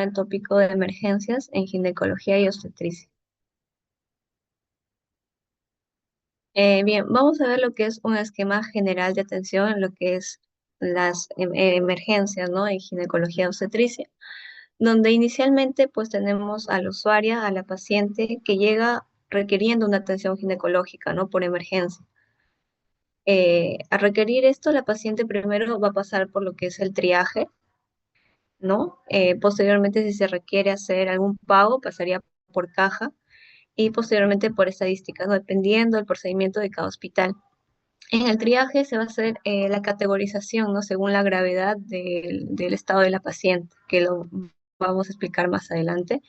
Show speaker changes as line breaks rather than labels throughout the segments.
el tópico de emergencias en ginecología y obstetricia. Bien, vamos a ver lo que es un esquema general de atención en lo que es las emergencias, ¿no? En ginecología y obstetricia, donde inicialmente pues tenemos a la usuaria, a la paciente que llega requiriendo una atención ginecológica, ¿no? Por emergencia. A requerir esto, la paciente primero va a pasar por lo que es el triaje, ¿no? Posteriormente, si se requiere hacer algún pago, pasaría por caja y posteriormente por estadísticas, ¿no? Dependiendo del procedimiento de cada hospital. En el triaje se va a hacer la categorización, ¿no? Según la gravedad del estado de la paciente, que lo vamos a explicar más adelante.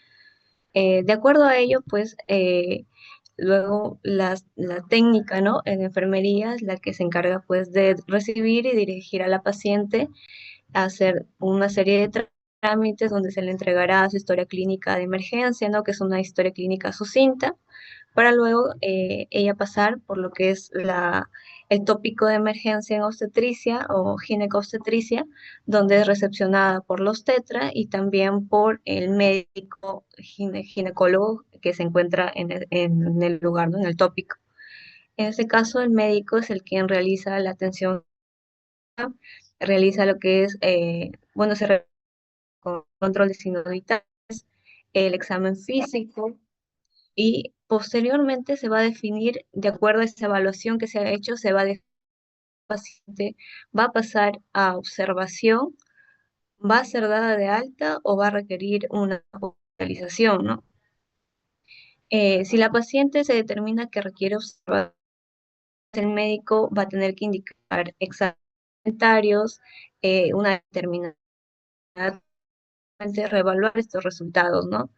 De acuerdo a ello, pues luego la técnica, ¿no? En enfermería es la que se encarga pues de recibir y dirigir a la paciente a hacer una serie de trámites donde se le entregará su historia clínica de emergencia, ¿no? Que es una historia clínica sucinta, para luego ella pasar por lo que es el tópico de emergencia en obstetricia o ginecobstetricia, donde es recepcionada por los tetra y también por el médico ginecólogo que se encuentra en el lugar, ¿no? En el tópico. En este caso, el médico es el quien realiza la atención, realiza lo que es, bueno, con control de signos vitales, el examen físico, y posteriormente se va a definir, de acuerdo a esa evaluación que se ha hecho, se va a definir el paciente, va a pasar a observación, va a ser dada de alta o va a requerir una hospitalización, ¿no? Si la paciente se determina que requiere observación, el médico va a tener que indicar exámenes, una determinada, reevaluar estos resultados, ¿no?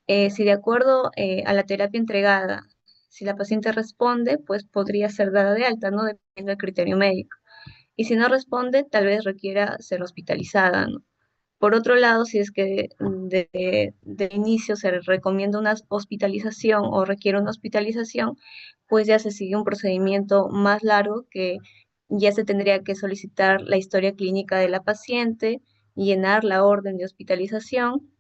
Si de acuerdo a la terapia entregada, si la paciente responde, pues podría ser dada de alta, ¿no? Dependiendo del criterio médico. Y si no responde, tal vez requiera ser hospitalizada, ¿no? Por otro lado, si es que de inicio se recomienda una hospitalización o requiere una hospitalización, pues ya se sigue un procedimiento más largo que ya se tendría que solicitar la historia clínica de la paciente, llenar la orden de hospitalización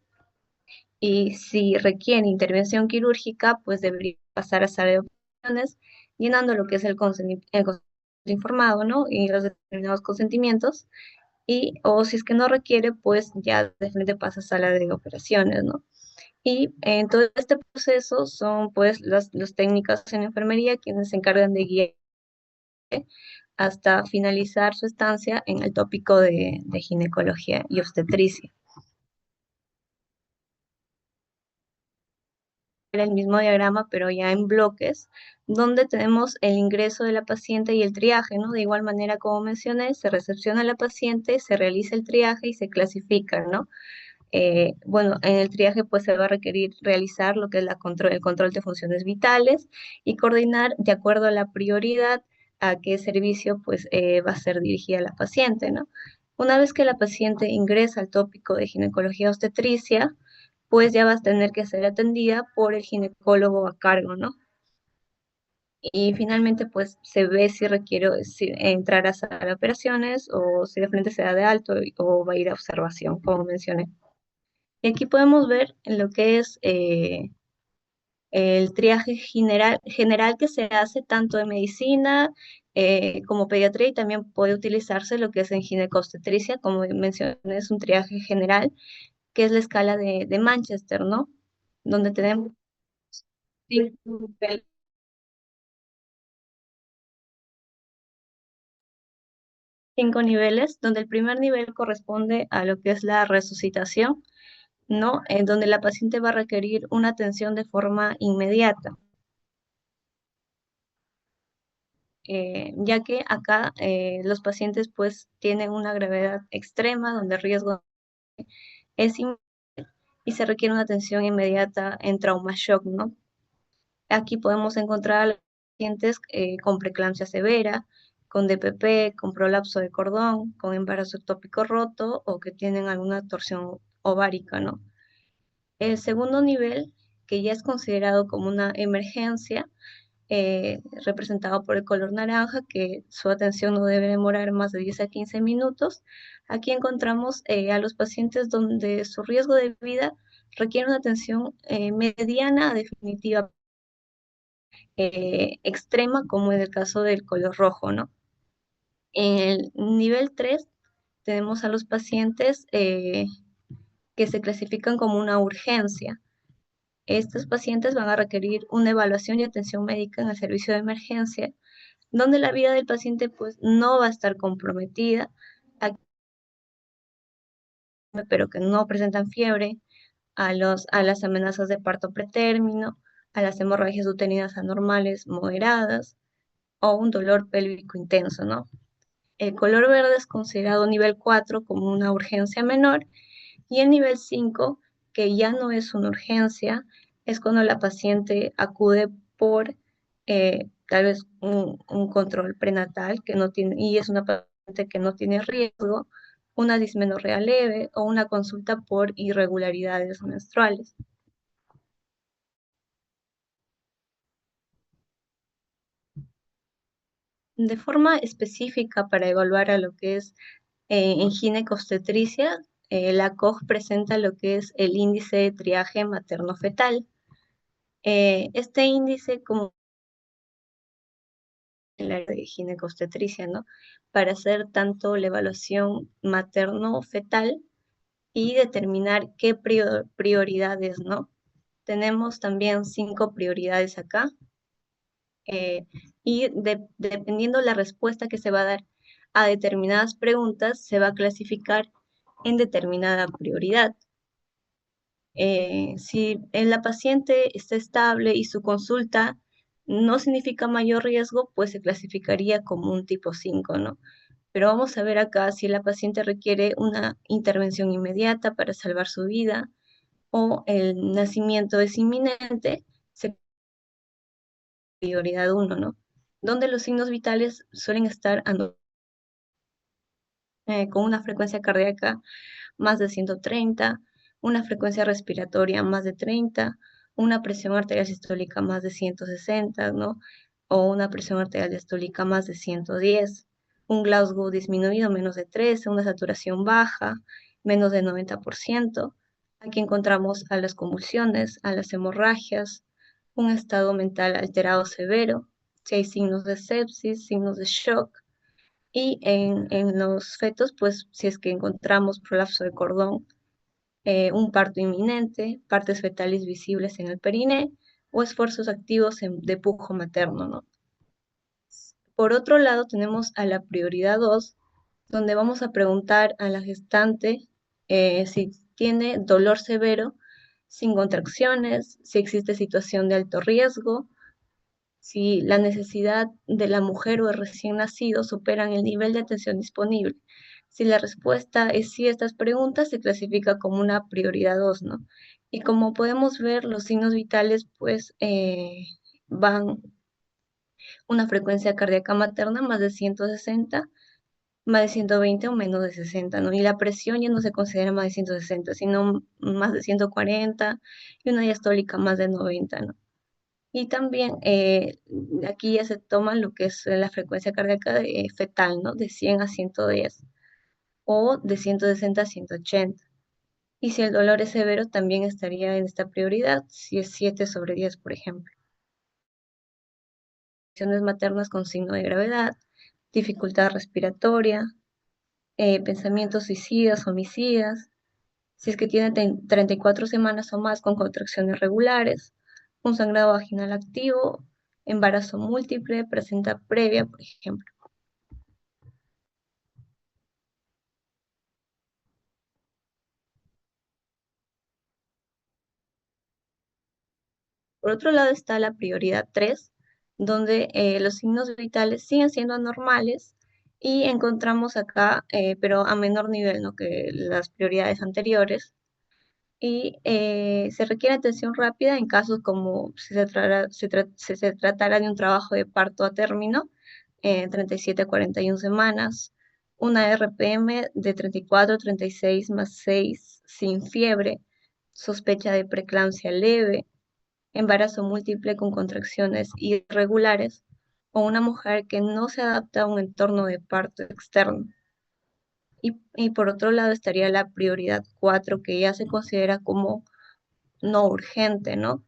y si requiere intervención quirúrgica, pues debería pasar a sala de operaciones, llenando lo que es el consentimiento informado, ¿no? Y los determinados consentimientos. Y, o si es que no requiere, pues ya de frente pasa a sala de operaciones, ¿no? Y en todo este proceso son pues los técnicos en enfermería quienes se encargan de guiar hasta finalizar su estancia en el tópico de ginecología y obstetricia. El mismo diagrama, pero ya en bloques, donde tenemos el ingreso de la paciente y el triaje, ¿no? De igual manera, como mencioné, se recepciona a la paciente, se realiza el triaje y se clasifica, ¿no? Bueno, en el triaje pues se va a requerir realizar lo que es el control de funciones vitales y coordinar de acuerdo a la prioridad a qué servicio pues va a ser dirigida la paciente, ¿no? Una vez que la paciente ingresa al tópico de ginecología obstetricia, pues ya va a tener que ser atendida por el ginecólogo a cargo, ¿no? Y finalmente, pues se ve si requiere entrar a sala de operaciones o si de frente se da de alto o va a ir a observación, como mencioné. Y aquí podemos ver lo que es el triaje general que se hace tanto en medicina como pediatría y también puede utilizarse lo que es en ginecobstetricia, como mencioné, es un triaje general, que es la escala de Manchester, ¿no? Donde tenemos 5 niveles, donde el primer nivel corresponde a lo que es la resucitación, ¿no? En donde la paciente va a requerir una atención de forma inmediata, ya que acá los pacientes pues tienen una gravedad extrema, donde el riesgo es y se requiere una atención inmediata en trauma shock, ¿no? Aquí podemos encontrar a los pacientes con preeclampsia severa, con DPP, con prolapso de cordón, con embarazo ectópico roto o que tienen alguna torsión ovárica, ¿no? El segundo nivel, que ya es considerado como una emergencia, representado por el color naranja, que su atención no debe demorar más de 10 a 15 minutos. Aquí encontramos a los pacientes donde su riesgo de vida requiere una atención mediana a definitiva extrema, como en el caso del color rojo, ¿no? En el nivel 3 tenemos a los pacientes que se clasifican como una urgencia. Estos pacientes van a requerir una evaluación y atención médica en el servicio de emergencia, donde la vida del paciente pues no va a estar comprometida, pero que no presentan fiebre, a las amenazas de parto pretérmino, a las hemorragias uterinas anormales moderadas o un dolor pélvico intenso, ¿no? El color verde es considerado nivel 4 como una urgencia menor y el nivel 5, que ya no es una urgencia, es cuando la paciente acude por tal vez un control prenatal que no tiene, y es una paciente que no tiene riesgo, una dismenorrea leve o una consulta por irregularidades menstruales. De forma específica para evaluar a lo que es en ginecobstetricia, la COG presenta lo que es el índice de triaje materno-fetal. Este índice, como el área de ginecobstetricia, ¿no? Para hacer tanto la evaluación materno-fetal y determinar qué prioridades, ¿no? Tenemos también 5 prioridades acá, y dependiendo la respuesta que se va a dar a determinadas preguntas, se va a clasificar en determinada prioridad. Si la paciente está estable y su consulta no significa mayor riesgo, pues se clasificaría como un tipo 5, ¿no? Pero vamos a ver acá si la paciente requiere una intervención inmediata para salvar su vida o el nacimiento es inminente, se prioridad 1, ¿no? Donde los signos vitales suelen estar con una frecuencia cardíaca más de 130, una frecuencia respiratoria más de 30, una presión arterial sistólica más de 160, ¿no? O una presión arterial diastólica más de 110, un Glasgow disminuido menos de 13, una saturación baja, menos de 90%. Aquí encontramos a las convulsiones, a las hemorragias, un estado mental alterado severo, si hay signos de sepsis, signos de shock, y en los fetos, pues si es que encontramos prolapso de cordón, un parto inminente, partes fetales visibles en el periné o esfuerzos activos de pujo materno, ¿no? Por otro lado, tenemos a la prioridad 2, donde vamos a preguntar a la gestante si tiene dolor severo sin contracciones, si existe situación de alto riesgo, si la necesidad de la mujer o el recién nacido superan el nivel de atención disponible. Si la respuesta es sí a estas preguntas, se clasifica como una prioridad 2, ¿no? Y como podemos ver, los signos vitales, pues, van una frecuencia cardíaca materna más de 160, más de 120 o menos de 60, ¿no? Y la presión ya no se considera más de 160, sino más de 140 y una diastólica más de 90, ¿no? Y también aquí ya se toma lo que es la frecuencia cardíaca fetal, ¿no? De 100 a 110 o de 160 a 180. Y si el dolor es severo, también estaría en esta prioridad, si es 7 sobre 10, por ejemplo. Lesiones maternas con signo de gravedad, dificultad respiratoria, pensamientos suicidas, homicidas, si es que tiene 34 semanas o más con contracciones regulares, un sangrado vaginal activo, embarazo múltiple, presenta previa, por ejemplo. Por otro lado está la prioridad 3, donde los signos vitales siguen siendo anormales y encontramos acá, pero a menor nivel, ¿no?, que las prioridades anteriores, y se requiere atención rápida en casos como si se tratara de un trabajo de parto a término, 37 a 41 semanas, una RPM de 34 a 36 más 6 sin fiebre, sospecha de preeclampsia leve, embarazo múltiple con contracciones irregulares, o una mujer que no se adapta a un entorno de parto externo. Y por otro lado estaría la prioridad 4 que ya se considera como no urgente, ¿no?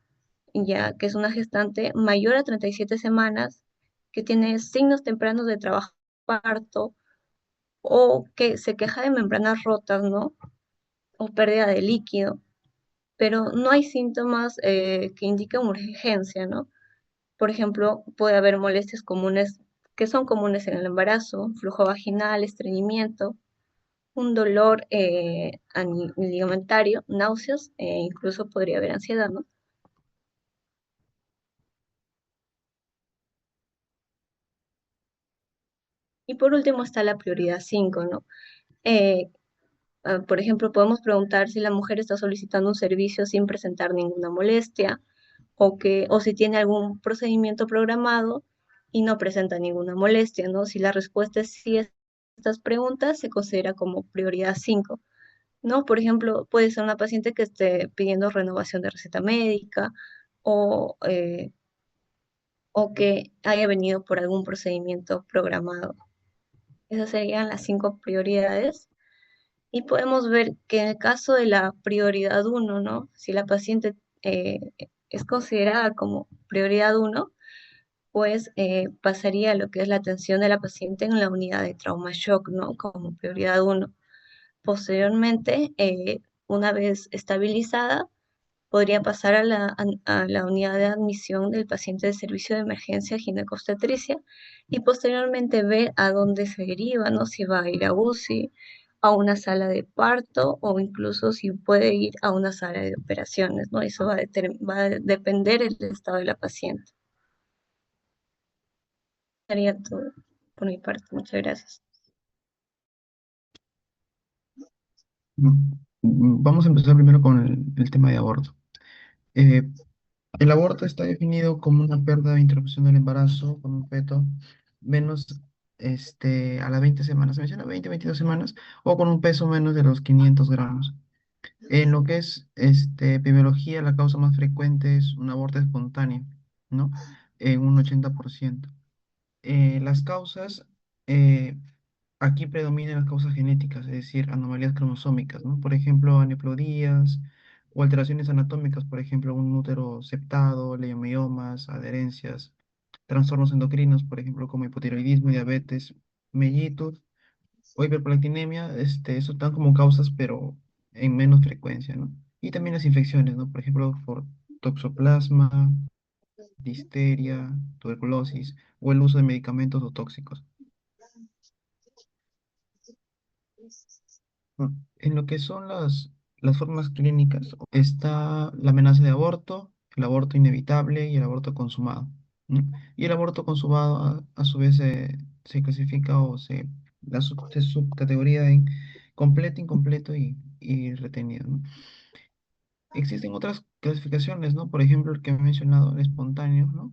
Ya que es una gestante mayor a 37 semanas, que tiene signos tempranos de trabajo parto o que se queja de membranas rotas, ¿no? O pérdida de líquido, pero no hay síntomas que indiquen urgencia, ¿no? Por ejemplo, puede haber molestias comunes que son comunes en el embarazo, flujo vaginal, estreñimiento, un dolor ligamentario, náuseas, incluso podría haber ansiedad, ¿no? Y por último está la prioridad 5, ¿no? Eh, por ejemplo, podemos preguntar si la mujer está solicitando un servicio sin presentar ninguna molestia o si tiene algún procedimiento programado y no presenta ninguna molestia, ¿no? Si la respuesta es sí a estas preguntas, se considera como prioridad 5, ¿no? Por ejemplo, puede ser una paciente que esté pidiendo renovación de receta médica o, eh, o que haya venido por algún procedimiento programado. Esas serían las 5 prioridades. Y podemos ver que en el caso de la prioridad 1, ¿no? Si la paciente eh, es considerada como prioridad 1, pues pasaría a lo que es la atención de la paciente en la unidad de trauma shock, ¿no? Como prioridad 1. Posteriormente, una vez estabilizada, podría pasar a la unidad de admisión del paciente de servicio de emergencia ginecobstetricia y posteriormente ver a dónde se deriva, ¿no? Si va a ir a UCI, a una sala de parto o incluso si puede ir a una sala de operaciones, ¿no? Eso va a depender del estado de la paciente. Sería todo por mi parte. Muchas gracias.
Vamos a empezar primero con el tema de aborto. Eh, el aborto está definido como una pérdida de interrupción del embarazo con un feto menos a las 20 semanas, se menciona 22 semanas, o con un peso menos de los 500 gramos. En lo que es epidemiología, la causa más frecuente es un aborto espontáneo, ¿no? En un 80%. Las causas, eh, aquí predominan las causas genéticas, es decir, anomalías cromosómicas, ¿no? Por ejemplo, aneuploidías o alteraciones anatómicas, por ejemplo, un útero septado, leiomiomas, adherencias, trastornos endocrinos, por ejemplo, como hipotiroidismo, diabetes, mellitus o hiperprolactinemia, eso están como causas, pero en menos frecuencia, ¿no? Y también las infecciones, ¿no? Por ejemplo, por toxoplasma, difteria, tuberculosis o el uso de medicamentos o tóxicos. En lo que son las formas clínicas, está la amenaza de aborto, el aborto inevitable y el aborto consumado, ¿no? Y el aborto consumado, a su vez, se clasifica se subcategoría en completo, incompleto y retenido, ¿no? Existen otras clasificaciones, ¿no? Por ejemplo, el que he mencionado, el espontáneo, ¿no?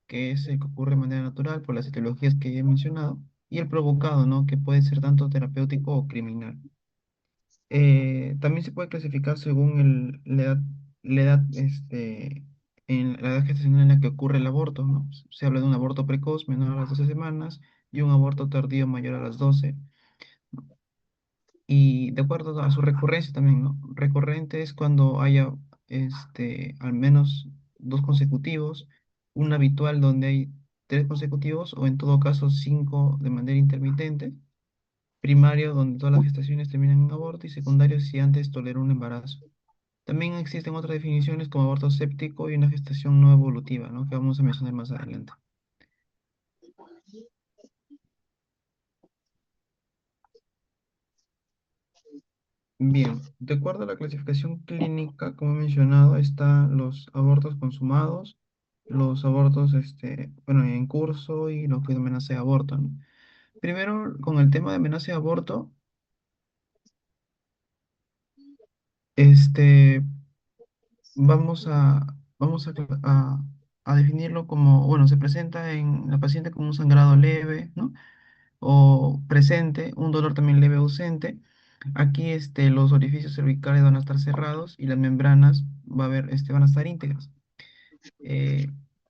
Que es el que ocurre de manera natural por las etiologías que he mencionado, y el provocado, ¿no? Que puede ser tanto terapéutico o criminal. También se puede clasificar según la edad, en la edad gestacional en la que ocurre el aborto, ¿no? Se habla de un aborto precoz menor a las 12 semanas y un aborto tardío mayor a las 12. Y de acuerdo a su recurrencia también, ¿no? Recurrente es cuando haya al menos dos consecutivos, un habitual donde hay tres consecutivos o en todo caso cinco de manera intermitente, primario donde todas las gestaciones terminan en aborto y secundario si antes toleró un embarazo. También existen otras definiciones como aborto séptico y una gestación no evolutiva, ¿no? Que vamos a mencionar más adelante. Bien, de acuerdo a la clasificación clínica, como he mencionado, están los abortos consumados, los abortos, bueno, en curso y los que amenaza de aborto, ¿no? Primero, con el tema de amenaza de aborto, este, vamos a, a definirlo como, bueno, se presenta en la paciente con un sangrado leve, ¿no? O presente, un dolor también leve ausente. Aquí los orificios cervicales van a estar cerrados y las membranas van a estar íntegras. Eh,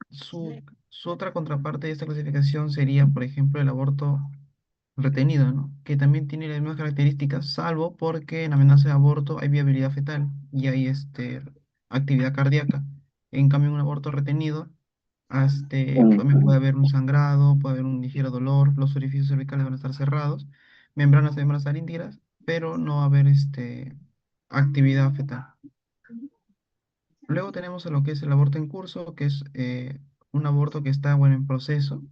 su otra contraparte de esta clasificación sería, por ejemplo, el aborto retenido, ¿no? Que también tiene las mismas características, salvo porque en amenaza de aborto hay viabilidad fetal y hay actividad cardíaca. En cambio, en un aborto retenido, también puede haber un sangrado, puede haber un ligero dolor, los orificios cervicales van a estar cerrados, membranas van a estar íntegras, pero no va a haber actividad fetal. Luego tenemos a lo que es el aborto en curso, que es un aborto que está, bueno, en proceso.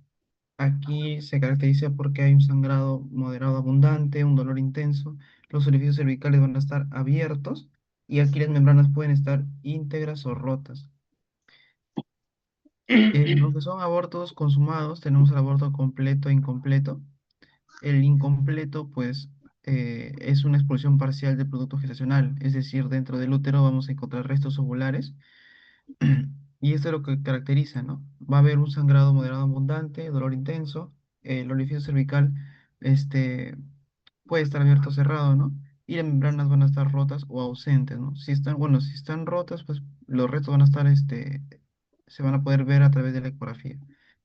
Aquí se caracteriza porque hay un sangrado moderado abundante, un dolor intenso, los orificios cervicales van a estar abiertos y aquí las membranas pueden estar íntegras o rotas. En lo que son abortos consumados, tenemos el aborto completo e incompleto. El incompleto, pues, es una expulsión parcial del producto gestacional, es decir, dentro del útero vamos a encontrar restos ovulares. Y esto es lo que caracteriza, ¿no? Va a haber un sangrado moderado abundante, dolor intenso, el orificio cervical este, puede estar abierto o cerrado, ¿no? Y las membranas van a estar rotas o ausentes, ¿no? Si están, bueno, si están rotas, pues los restos van a estar, se van a poder ver a través de la ecografía.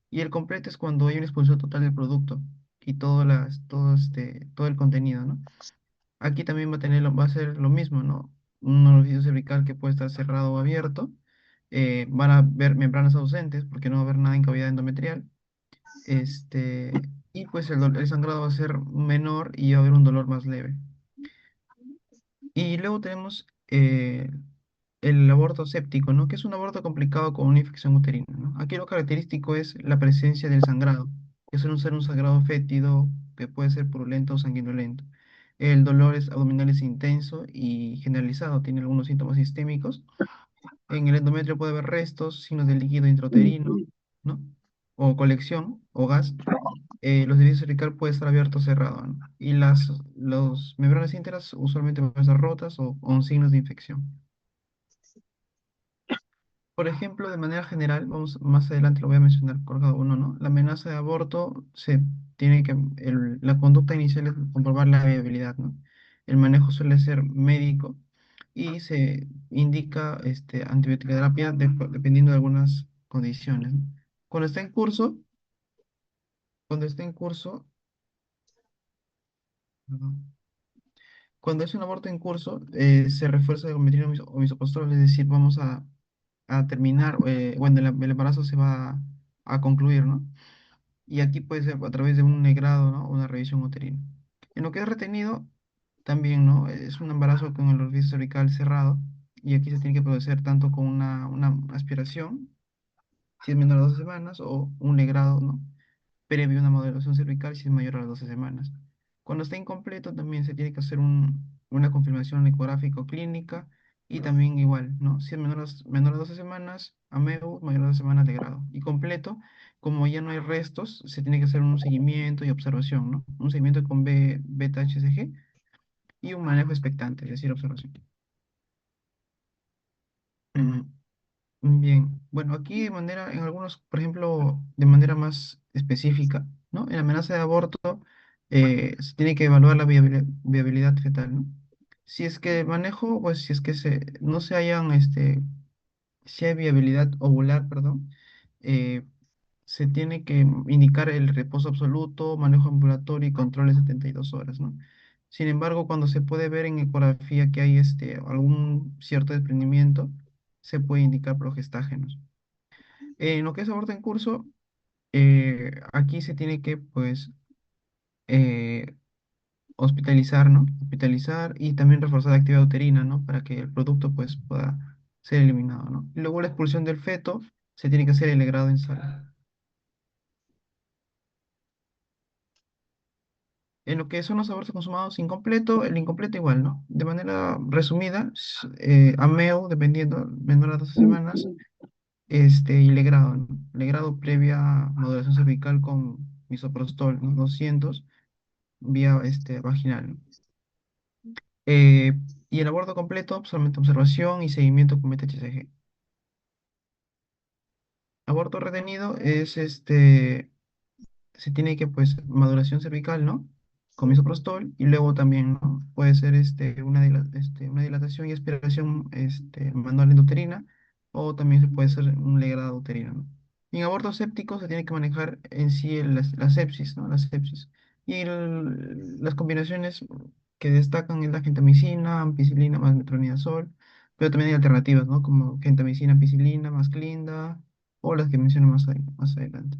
Y el completo es cuando hay una expulsión total del producto y todo el contenido, ¿no? Aquí también va a ser lo mismo, ¿no? Un orificio cervical que puede estar cerrado o abierto. Van a ver membranas ausentes porque no va a haber nada en cavidad endometrial. Y pues el sangrado va a ser menor y va a haber un dolor más leve. Y luego tenemos el aborto séptico, ¿no? Que es un aborto complicado con una infección uterina, ¿no? Aquí lo característico es la presencia del sangrado, que suele ser un sangrado fétido que puede ser purulento o sanguinolento. El dolor abdominal es intenso y generalizado, tiene algunos síntomas sistémicos. En el endometrio puede haber restos, signos de líquido intrauterino, ¿no? O colección o gas. Los divisos cervical puede estar abierto o cerrado, ¿no? Y los membranas íntegras usualmente van a estar rotas o con signos de infección. Por ejemplo, de manera general, vamos más adelante lo voy a mencionar por cada uno, ¿no? La amenaza de aborto la conducta inicial es comprobar la viabilidad, ¿no? El manejo suele ser médico y se indica antibioticoterapia dependiendo de algunas condiciones, ¿no? Cuando está en curso, cuando está en curso, perdón, cuando es un aborto en curso, se refuerza el metrino o misoprostol, es decir, vamos a terminar, bueno, el embarazo se va a concluir, ¿no? Y aquí puede ser a través de un negrado, ¿no? Una revisión uterina. En lo que es retenido, también, ¿no? Es un embarazo con el orificio cervical cerrado y aquí se tiene que proceder tanto con una aspiración, si es menor a 12 semanas, o un negrado, ¿no? Previo a una modulación cervical si es mayor a las 12 semanas. Cuando está incompleto también se tiene que hacer una confirmación ecográfica o clínica y también igual, ¿no? Si es menor a 12 semanas, AMEU, mayor a 12 semanas de grado. Y completo, como ya no hay restos, se tiene que hacer un seguimiento y observación, ¿no? Un seguimiento con beta HCG y un manejo expectante, es decir, observación. Bien, bueno, aquí en algunos, por ejemplo, de manera más específica, ¿no? En la amenaza de aborto se tiene que evaluar la viabilidad fetal, ¿no? Si es que el manejo, pues si es que no se hayan, si hay viabilidad ovular, perdón, eh, se tiene que indicar el reposo absoluto, manejo ambulatorio y control de 72 horas, ¿no? Sin embargo, cuando se puede ver en ecografía que hay algún cierto desprendimiento, se puede indicar progestágenos. En lo que es aborto en curso, aquí se tiene que, pues, eh, hospitalizar, ¿no? Hospitalizar y también reforzar la actividad uterina, ¿no? Para que el producto, pues, pueda ser eliminado, ¿no? Y luego la expulsión del feto se tiene que hacer el legrado en sala. En lo que son los abortos consumados incompleto, el incompleto igual, ¿no? De manera resumida, AMEO, dependiendo, menor a 12 semanas, y legrado, ¿no? Legrado previa modulación cervical con misoprostol, ¿no? 200 vía vaginal, ¿no? Eh, y el aborto completo, solamente observación y seguimiento con BTHCG. Aborto retenido es se tiene que, pues, maduración cervical, ¿no? Con misoprostol y luego también, ¿no? Puede ser una dilatación y aspiración manual endouterina o también se puede ser un legrado uterino, ¿no? Y en aborto séptico se tiene que manejar en sí la sepsis, ¿no? La sepsis. Y las combinaciones que destacan es la gentamicina, ampicilina más metronidazol, pero también hay alternativas, ¿no? Como gentamicina, ampicilina más clinda, o las que menciono más adelante.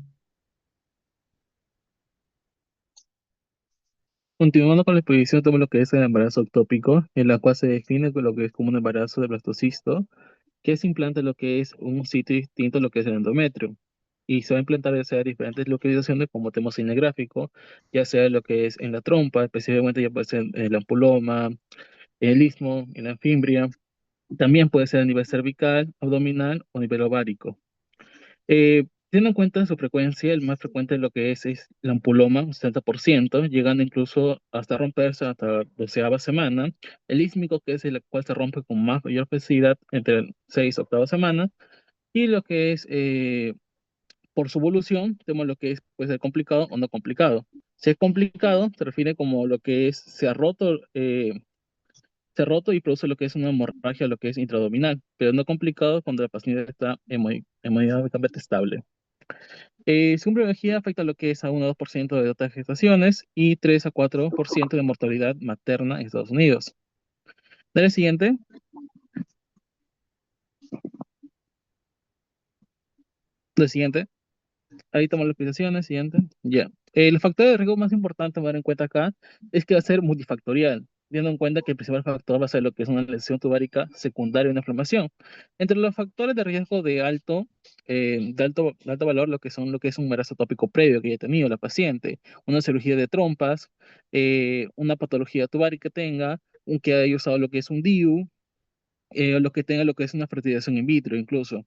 Continuando con la exposición, tenemos lo que es el embarazo ectópico, en la cual se define con lo que es como un embarazo de blastocisto, que se implanta lo que es un sitio distinto a lo que es el endometrio. Y se va a implantar ya sea diferentes localizaciones, como tenemos en el gráfico, ya sea lo que es en la trompa, específicamente ya puede ser en el ampuloma, en el istmo, en la fimbria. También puede ser a nivel cervical, abdominal o nivel ovárico. Teniendo en cuenta su frecuencia, el más frecuente es lo que es el ampuloma, un 70%, llegando incluso hasta romperse hasta la 12ª semana. El ísmico, que es el cual se rompe con más mayor facilidad entre 6 y 8ª semana. Y lo que es, por su evolución, tenemos lo que es, puede ser complicado o no complicado. Si es complicado, se refiere como lo que es, se ha roto y produce lo que es una hemorragia, lo que es intraabdominal, pero no complicado cuando la paciente está hemodinámicamente estable. Su embriología afecta lo que es a 1 a 2% de otras gestaciones y 3 a 4% de mortalidad materna en Estados Unidos. Dale siguiente. Dale siguiente. Ahí tomamos las explicaciones, siguiente. Ya. El factor de riesgo más importante a tener en cuenta acá es que va a ser multifactorial, teniendo en cuenta que el principal factor va a ser lo que es una lesión tubárica secundaria a una inflamación. Entre los factores de riesgo de alto valor, lo que es un embarazo tópico previo que haya tenido la paciente, una cirugía de trompas, una patología tubárica que tenga, un que haya usado lo que es un DIU, o lo que tenga lo que es una fertilización in vitro incluso.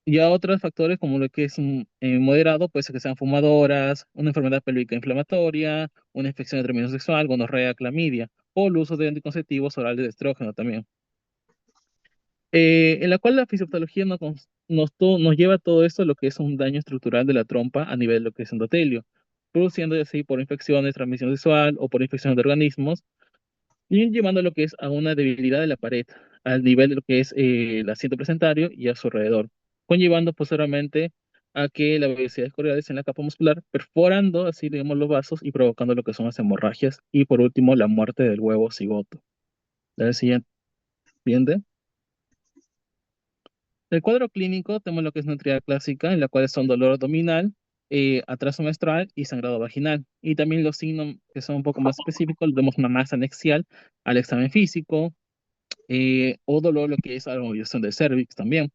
Ya otros factores como lo que es un moderado, puede ser que sean fumadoras, una enfermedad pélvica inflamatoria, una infección de transmisión sexual, gonorrea, clamidia, o el uso de anticonceptivos orales de estrógeno también. En la cual la fisiopatología nos lleva a todo esto lo que es un daño estructural de la trompa a nivel de lo que es endotelio, produciendo así por infecciones, transmisión sexual o por infecciones de organismos y llevando a lo que es a una debilidad de la pared, al nivel de lo que es el asiento placentario y a su alrededor, conllevando posteriormente a que la velocidad corriales en la capa muscular, perforando así, digamos, los vasos y provocando lo que son las hemorragias y por último la muerte del huevo cigoto. La siguiente. Siguiente. El cuadro clínico tenemos lo que es una triada clásica, en la cual son dolor abdominal, atraso menstrual y sangrado vaginal. Y también los signos que son un poco más específicos, vemos una masa anexial al examen físico, o dolor, lo que es algo del cervix también.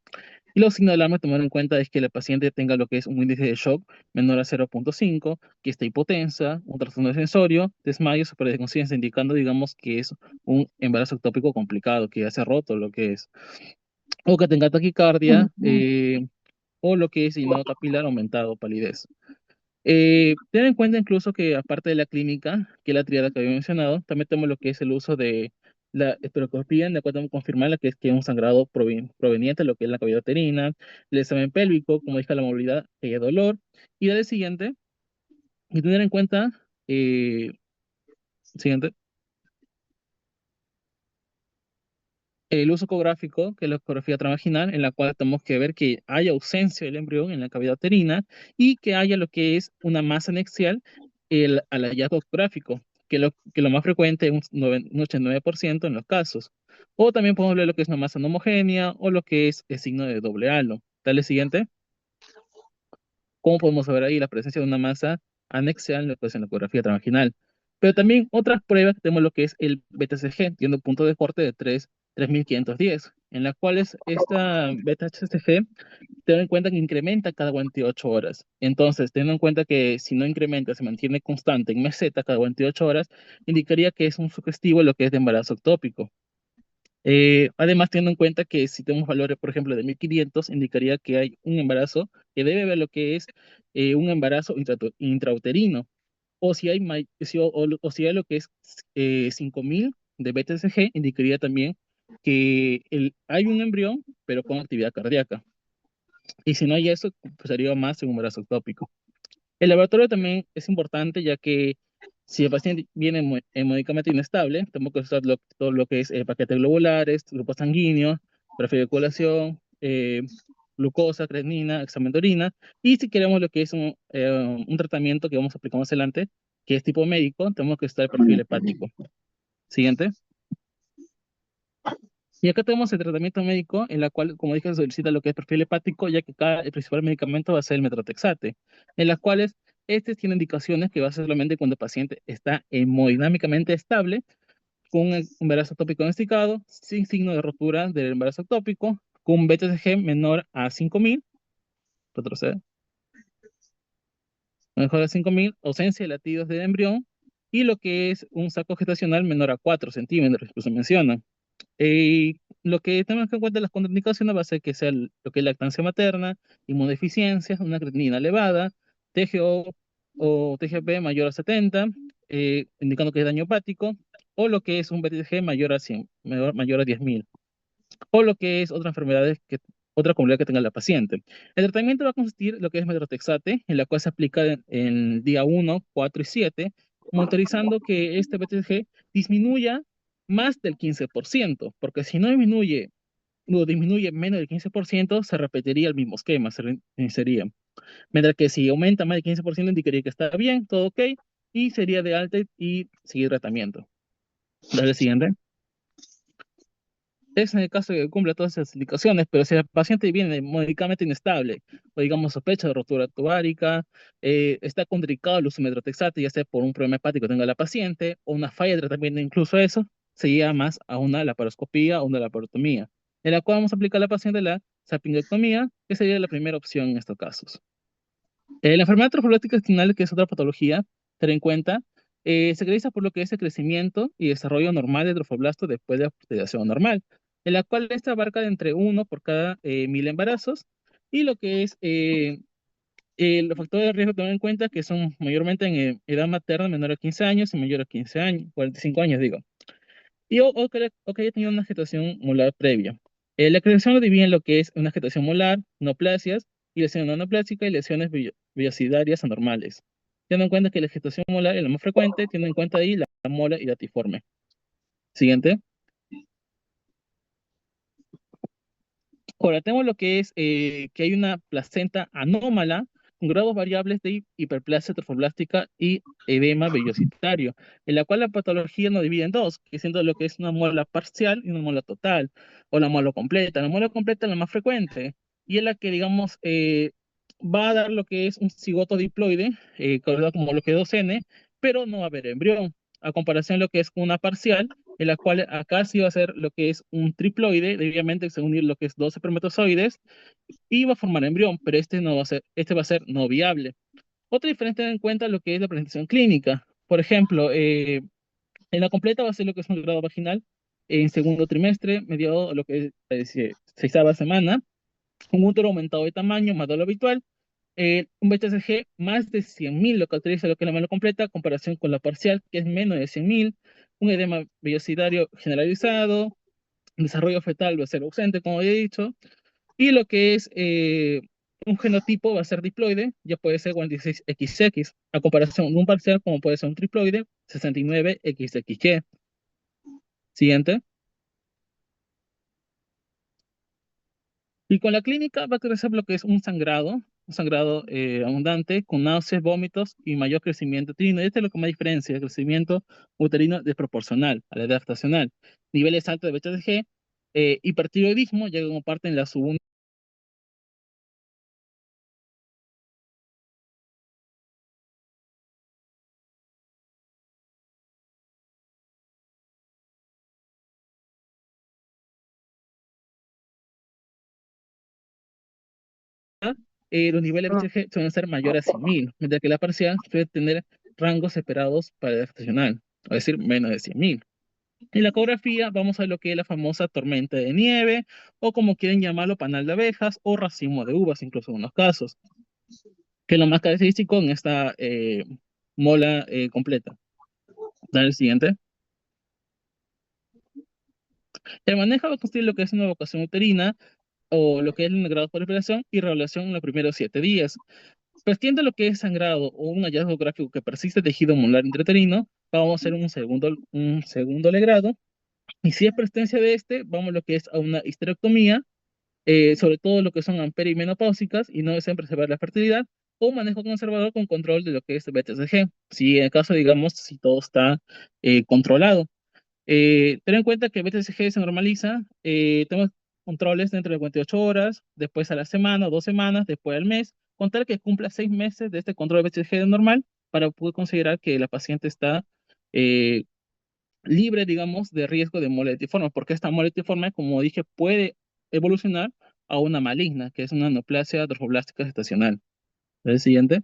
Y los signos de alarma a tomar en cuenta es que la paciente tenga lo que es un índice de shock menor a 0,5, que esté hipotensa, un trastorno sensorio, desmayos o pérdida de conciencia, indicando, digamos, que es un embarazo ectópico complicado, que ya se ha roto lo que es, o que tenga taquicardia, o lo que es llenado capilar aumentado, palidez. Ten en cuenta incluso que aparte de la clínica, que es la triada que había mencionado, también tenemos lo que es el uso de la esperoscopía, en la cual tenemos que confirmar la que es un sangrado proveniente de lo que es la cavidad uterina, el examen pélvico, como dije, la movilidad y el dolor. Y del siguiente, y tener en cuenta, eh, siguiente, el uso ecográfico, que es la ecografía transvaginal, en la cual tenemos que ver que haya ausencia del embrión en la cavidad uterina y que haya lo que es una masa anexial al hallazgo ecográfico, que lo más frecuente es un 89% en los casos. O también podemos ver lo que es una masa no homogénea o lo que es el signo de doble halo. Dale siguiente. ¿Cómo podemos saber ahí la presencia de una masa anexial en la ecografía transvaginal? Pero también otras pruebas, tenemos lo que es el BTCG, tiene un punto de corte de 3.510, en las cuales esta BTCG, ten en cuenta que incrementa cada 48 horas. Entonces, teniendo en cuenta que si no incrementa, se mantiene constante en meseta cada 48 horas, indicaría que es un sugestivo de lo que es de embarazo ectópico. Además, teniendo en cuenta que si tenemos valores, por ejemplo, de 1.500, indicaría que hay un embarazo que debe ver lo que es un embarazo intrauterino. O si hay, o si hay lo que es 5.000 de BTCG, indicaría también que hay un embrión, pero con actividad cardíaca. Y si no hay eso, pues sería más un embarazo ectópico. El laboratorio también es importante, ya que si el paciente viene hemodinámicamente inestable, tenemos que usar todo lo que es paquetes globulares, grupos sanguíneos, perfil de coagulación, glucosa, creatinina, examen de orina, y si queremos lo que es un tratamiento que vamos a aplicar más adelante, que es tipo médico, tenemos que estar el perfil hepático. Siguiente. Y acá tenemos el tratamiento médico, en la cual, como dije, se solicita lo que es perfil hepático, ya que acá el principal medicamento va a ser el metrotexate, en las cuales este tiene indicaciones que va a ser solamente cuando el paciente está hemodinámicamente estable, con un embarazo ectópico diagnosticado, sin signo de rotura del embarazo ectópico, con un BTCG menor a 5000, retrocede, mejor a 5000, ausencia de latidos del embrión, y lo que es un saco gestacional menor a 4 centímetros, pues se menciona. Lo que tenemos que en cuenta las contraindicaciones va a ser que sea lo que es lactancia materna, inmunodeficiencias, una creatinina elevada, TGO o TGP mayor a 70, indicando que es daño hepático, o lo que es un BTG mayor a 100, mayor a 10.000, o lo que es otra enfermedad otra comodidad que tenga la paciente. El tratamiento va a consistir en lo que es metrotexate, en la cual se aplica en día 1, 4 y 7, monitorizando que este BTG disminuya más del 15%, porque si no disminuye o disminuye menos del 15%, se repetiría el mismo esquema, se reiniciaría. Mientras que si aumenta más del 15%, indicaría que está bien, todo ok, y sería de alta y seguir tratamiento. Dale siguiente. Es en el caso de que cumpla todas esas indicaciones, pero si el paciente viene médicamente inestable, o digamos sospecha de rotura tubárica, está contraindicado el uso de metrotexate, ya sea por un problema hepático que tenga la paciente, o una falla de tratamiento, incluso eso, se lleva más a una laparoscopía o una laparotomía, en la cual vamos a aplicar a la paciente la sapingectomía, que sería la primera opción en estos casos. La enfermedad trofoblástica intestinal, que es otra patología, tener en cuenta, se caracteriza por lo que es el crecimiento y desarrollo normal de trofoblasto después de la fertilización normal, en la cual esta abarca de entre 1 por cada 1000 embarazos, y lo que es los factores de riesgo a tener en cuenta, que son mayormente en edad materna menor a 15 años y mayor a 15 años, 45 años digo, y o que haya tenido una gestación molar previa. La creación lo divide en lo que es una gestación molar, neoplasias, y lesión no neoplásica y lesiones vellosidarias anormales. Teniendo en cuenta que la gestación molar es la más frecuente, teniendo en cuenta ahí la mola y datiforme. Siguiente. Ahora tenemos lo que es que hay una placenta anómala con grados variables de hiperplasia trofoblástica y edema vellositario, en la cual la patología nos divide en dos, que siendo lo que es una mola parcial y una mola total, o la mola completa. La mola completa es la más frecuente y es la que, digamos, va a dar lo que es un cigoto diploide, conocido como lo que es 2N, pero no va a haber embrión, a comparación de lo que es una parcial, en la cual acá sí va a ser lo que es un triploide, debidamente se unir lo que es dos espermatozoides y va a formar embrión, pero este no va a ser, este va a ser no viable. Otra diferencia tener en cuenta lo que es la presentación clínica. Por ejemplo, en la completa va a ser lo que es un grado vaginal en segundo trimestre, mediado lo que es sexava semana, un útero aumentado de tamaño más de lo habitual, un BTCG más de 100.000 lo caracteriza lo que es la mano completa, comparación con la parcial, que es menos de 100.000, un edema vellosidario generalizado, desarrollo fetal va a ser ausente, como ya he dicho, y lo que es un genotipo va a ser diploide, ya puede ser 46XX, a comparación de un parcial, como puede ser un triploide, 69XXY. Siguiente. Y con la clínica va a crecer lo que es un sangrado abundante, con náuseas, vómitos y mayor crecimiento uterino. Y esto es lo que más diferencia el crecimiento uterino desproporcional a la edad gestacional. Niveles altos de BTG, hipertiroidismo, llega como parte en la subunidad. Los niveles de BTG suelen ser mayores a 100.000, mientras que la parcial suele tener rangos esperados para la edad gestacional, es decir, menos de 100.000. En la ecografía vamos a ver lo que es la famosa tormenta de nieve, o como quieren llamarlo, panal de abejas, o racimo de uvas, incluso en unos casos, que es lo más característico en esta mola completa. Dale el siguiente. El manejo va a consistir en lo que es una evacuación uterina, o lo que es el grado por operación y revelación en los primeros 7 días. Partiendo de lo que es sangrado o un hallazgo gráfico que persiste tejido molar intrauterino, vamos a hacer un segundo legrado. Y si es presencia de este, vamos a lo que es a una histerectomía, sobre todo lo que son perimenopáusicas y no desean preservar la fertilidad, o manejo conservador con control de lo que es BTSG, si en el caso, digamos, si todo está controlado. Ten en cuenta que el BTSG se normaliza, tenemos controles dentro de 48 horas, después a la semana o 2 semanas, después al mes, con tal que cumpla 6 meses de este control de BTSG normal para poder considerar que la paciente está eh, libre, digamos, de riesgo de moletiforme, porque esta moletiforme, como dije, puede evolucionar a una maligna, que es una neoplasia trofoblástica gestacional. ¿El siguiente?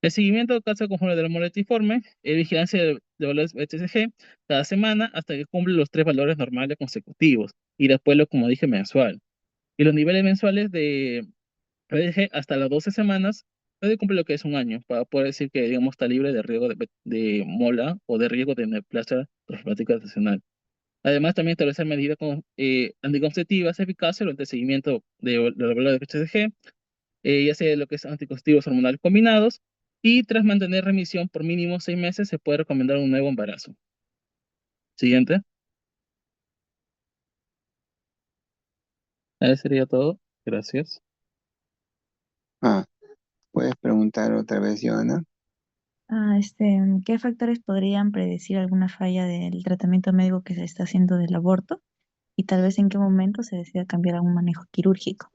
El seguimiento del caso conforme de la moletiforme, vigilancia de valores BTCG cada semana hasta que cumple los 3 valores normales consecutivos y después lo, como dije, mensual. Y los niveles mensuales de BTCG hasta las 12 semanas debe cumplir lo que es un año para poder decir que, digamos, está libre de riesgo de mola o de riesgo de neoplasia trofoblástica gestacional. Además, también establecer medidas anticonceptivas eficaces durante el seguimiento de los valores de BTCG, ya sea lo que es anticonceptivos hormonales combinados, y tras mantener remisión por mínimo 6 meses se puede recomendar un nuevo embarazo. Siguiente. Eso sería todo. Gracias.
Ah, puedes preguntar otra vez, Joana.
¿Qué factores podrían predecir alguna falla del tratamiento médico que se está haciendo del aborto? Y tal vez en qué momento se decida cambiar a un manejo quirúrgico.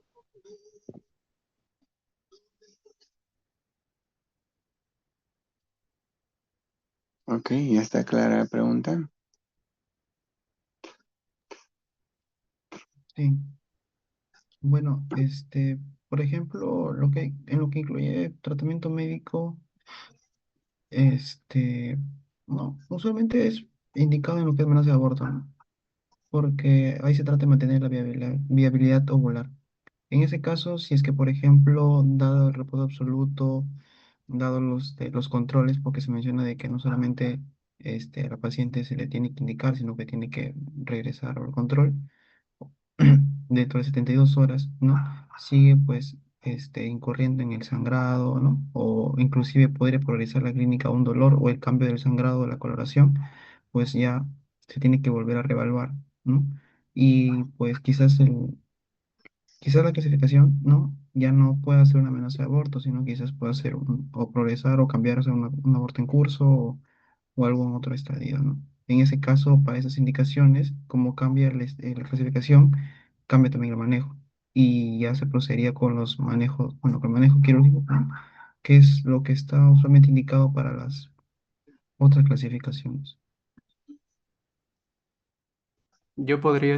Ok, ya está clara la pregunta.
Sí. Bueno, por ejemplo, en lo que incluye tratamiento médico, no, usualmente es indicado en lo que es amenaza de aborto, ¿no? Porque ahí se trata de mantener la viabilidad ovular. En ese caso, si es que, por ejemplo, dado el reposo absoluto, dado los controles, porque se menciona de que no solamente a la paciente se le tiene que indicar, sino que tiene que regresar al control dentro de 72 horas, ¿no? Sigue pues incurriendo en el sangrado, ¿no? O inclusive podría progresar la clínica a un dolor o el cambio del sangrado o la coloración, pues ya se tiene que volver a reevaluar, ¿no? Y pues quizás la clasificación, ¿no? Ya no pueda ser una amenaza de aborto, sino quizás pueda ser o progresar o cambiar a ser un aborto en curso o algún otro estadio, ¿no? En ese caso, para esas indicaciones, como cambia la clasificación, cambia también el manejo. Y ya se procedería con los manejos, bueno, con el manejo quirúrgico, ¿no? Que es lo que está usualmente indicado para las otras clasificaciones.
Yo podría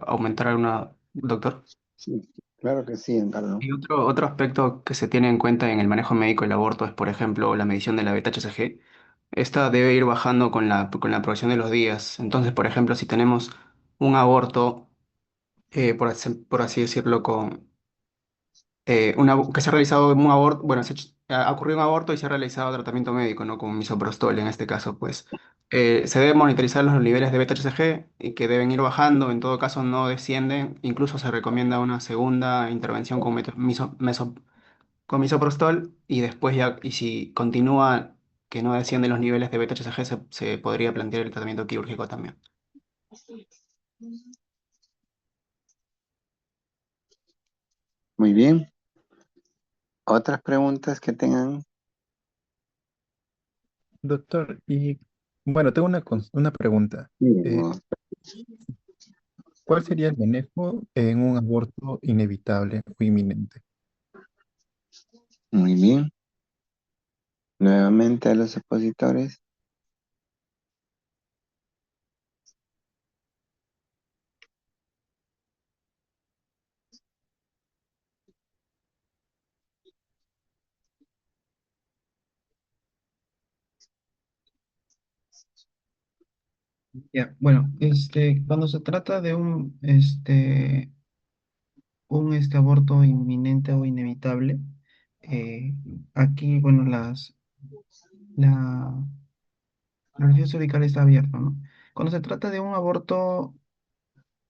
aumentar una, doctor.
Sí, claro que sí, Encarno.
Y otro aspecto que se tiene en cuenta en el manejo médico del aborto es, por ejemplo, la medición de la beta-HCG. Esta debe ir bajando con la progresión de los días. Entonces, por ejemplo, si tenemos un aborto, por así decirlo, que se ha realizado un aborto, bueno, ha ocurrido un aborto y se ha realizado tratamiento médico, ¿no? Con misoprostol en este caso, pues se debe monitorizar los niveles de beta-HCG y que deben ir bajando, en todo caso no descienden, incluso se recomienda una segunda intervención con misoprostol y después ya, y si continúa que no descienden los niveles de beta-HCG, se podría plantear el tratamiento quirúrgico también.
Muy bien. ¿Otras preguntas que tengan?
Doctor, y bueno, tengo una pregunta.
Sí,
Eh, ¿Cuál sería el manejo en un aborto inevitable o inminente?
muy bien. Nuevamente a los opositores.
Ya, bueno, cuando se trata de un aborto inminente o inevitable, eh, aquí, bueno, la, la orificio cervical está abierto, ¿no? Cuando se trata de un aborto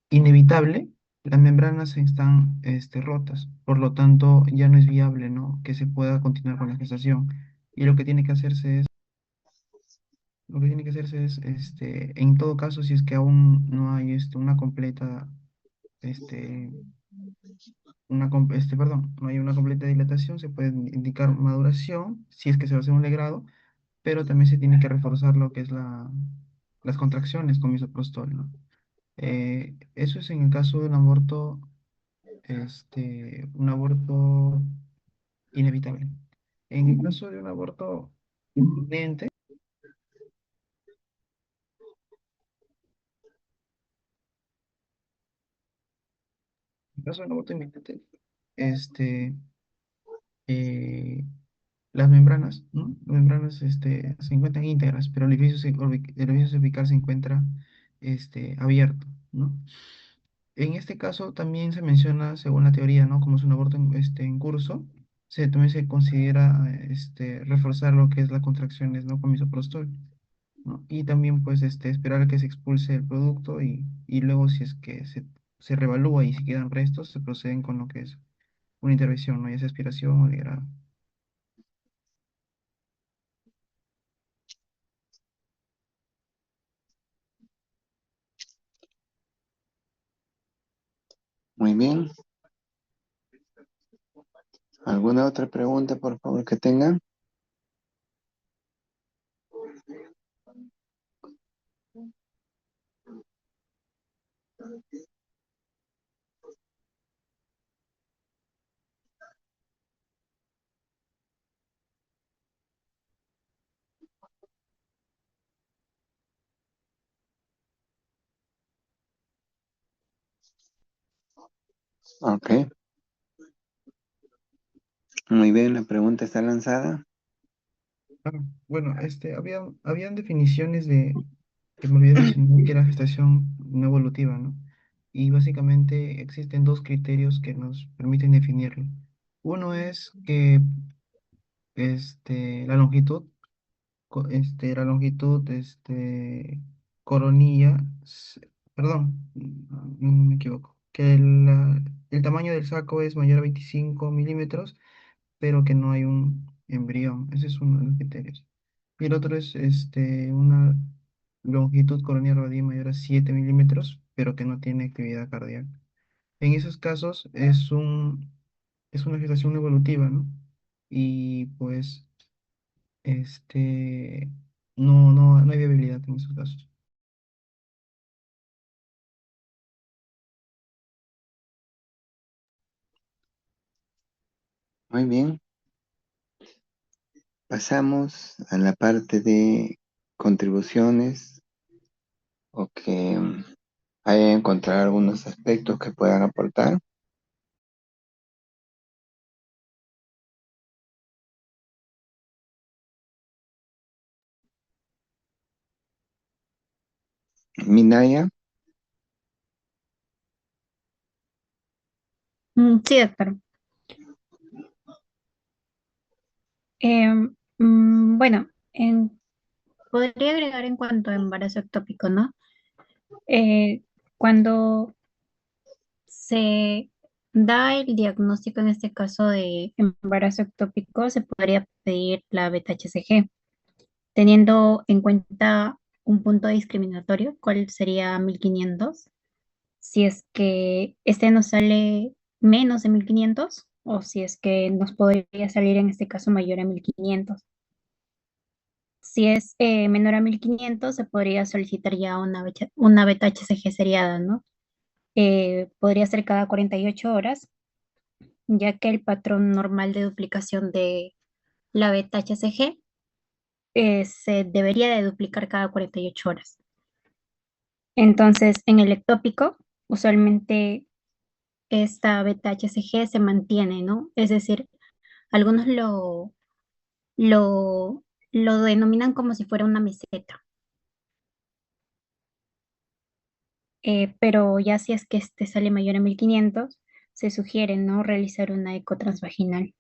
inevitable, las membranas están rotas, por lo tanto ya no es viable, ¿no? Que se pueda continuar con la gestación. Y lo que tiene que hacerse es lo que tiene que hacerse es, en todo caso, si es que aún no hay una completa, este, perdón, no hay una completa dilatación, se puede indicar maduración, si es que se va a hacer un legrado, pero también se tiene que reforzar lo que es las contracciones con misoprostol, ¿no? Eso es en el caso de un aborto inevitable. En el caso de un aborto inminente, en el caso de un aborto inminente, este, eh, las membranas, ¿no? Las membranas, se encuentran íntegras, pero el orificio cervical se encuentra, abierto, ¿no? En este caso también se menciona, según la teoría, ¿no? Como es un aborto en curso, también se considera, reforzar lo que es las contracciones, ¿no? Con misoprostol, ¿no? Y también, pues, esperar a que se expulse el producto y luego, si es que se revalúa y si quedan restos, se proceden con lo que es una intervención, ¿no? Ya sea aspiración o legrado.
Muy bien. ¿Alguna otra pregunta, por favor, que tengan? Ok. Muy bien, la pregunta está lanzada.
Ah, bueno, habían definiciones que me olvidé mencionar, que era gestación no evolutiva, ¿no? Y básicamente existen dos criterios que nos permiten definirlo. Uno es que, la longitud, coronilla, perdón, no me equivoco, que el tamaño del saco es mayor a 25 milímetros, pero que no hay un embrión. Ese es uno de los criterios. Y el otro es, una longitud coronilla radii mayor a 7 milímetros, pero que no tiene actividad cardíaca. En esos casos es una gestación evolutiva, ¿no? Y pues, no hay viabilidad en esos casos.
Muy bien. Pasamos a la parte de contribuciones o que hay que encontrar algunos aspectos que puedan aportar. Minaya,
Sí, doctor. Bueno, podría agregar en cuanto a embarazo ectópico, ¿no? Eh, Cuando se da el diagnóstico, en este caso de embarazo ectópico, se podría pedir la beta-HCG, teniendo en cuenta un punto discriminatorio, ¿cuál sería 1500? Si es que este nos sale menos de 1500 o si es que nos podría salir en este caso mayor a 1500. Si es menor a 1500, se podría solicitar ya una beta HCG seriada, ¿no? Podría ser cada 48 horas, ya que el patrón normal de duplicación de la beta HCG se debería de duplicar cada 48 horas. Entonces, en el ectópico, usualmente esta beta HCG se mantiene, ¿no? Es decir, algunos lo, lo denominan como si fuera una meseta. Pero ya si es que este sale mayor a 1500, se sugiere, ¿no? Realizar una eco transvaginal.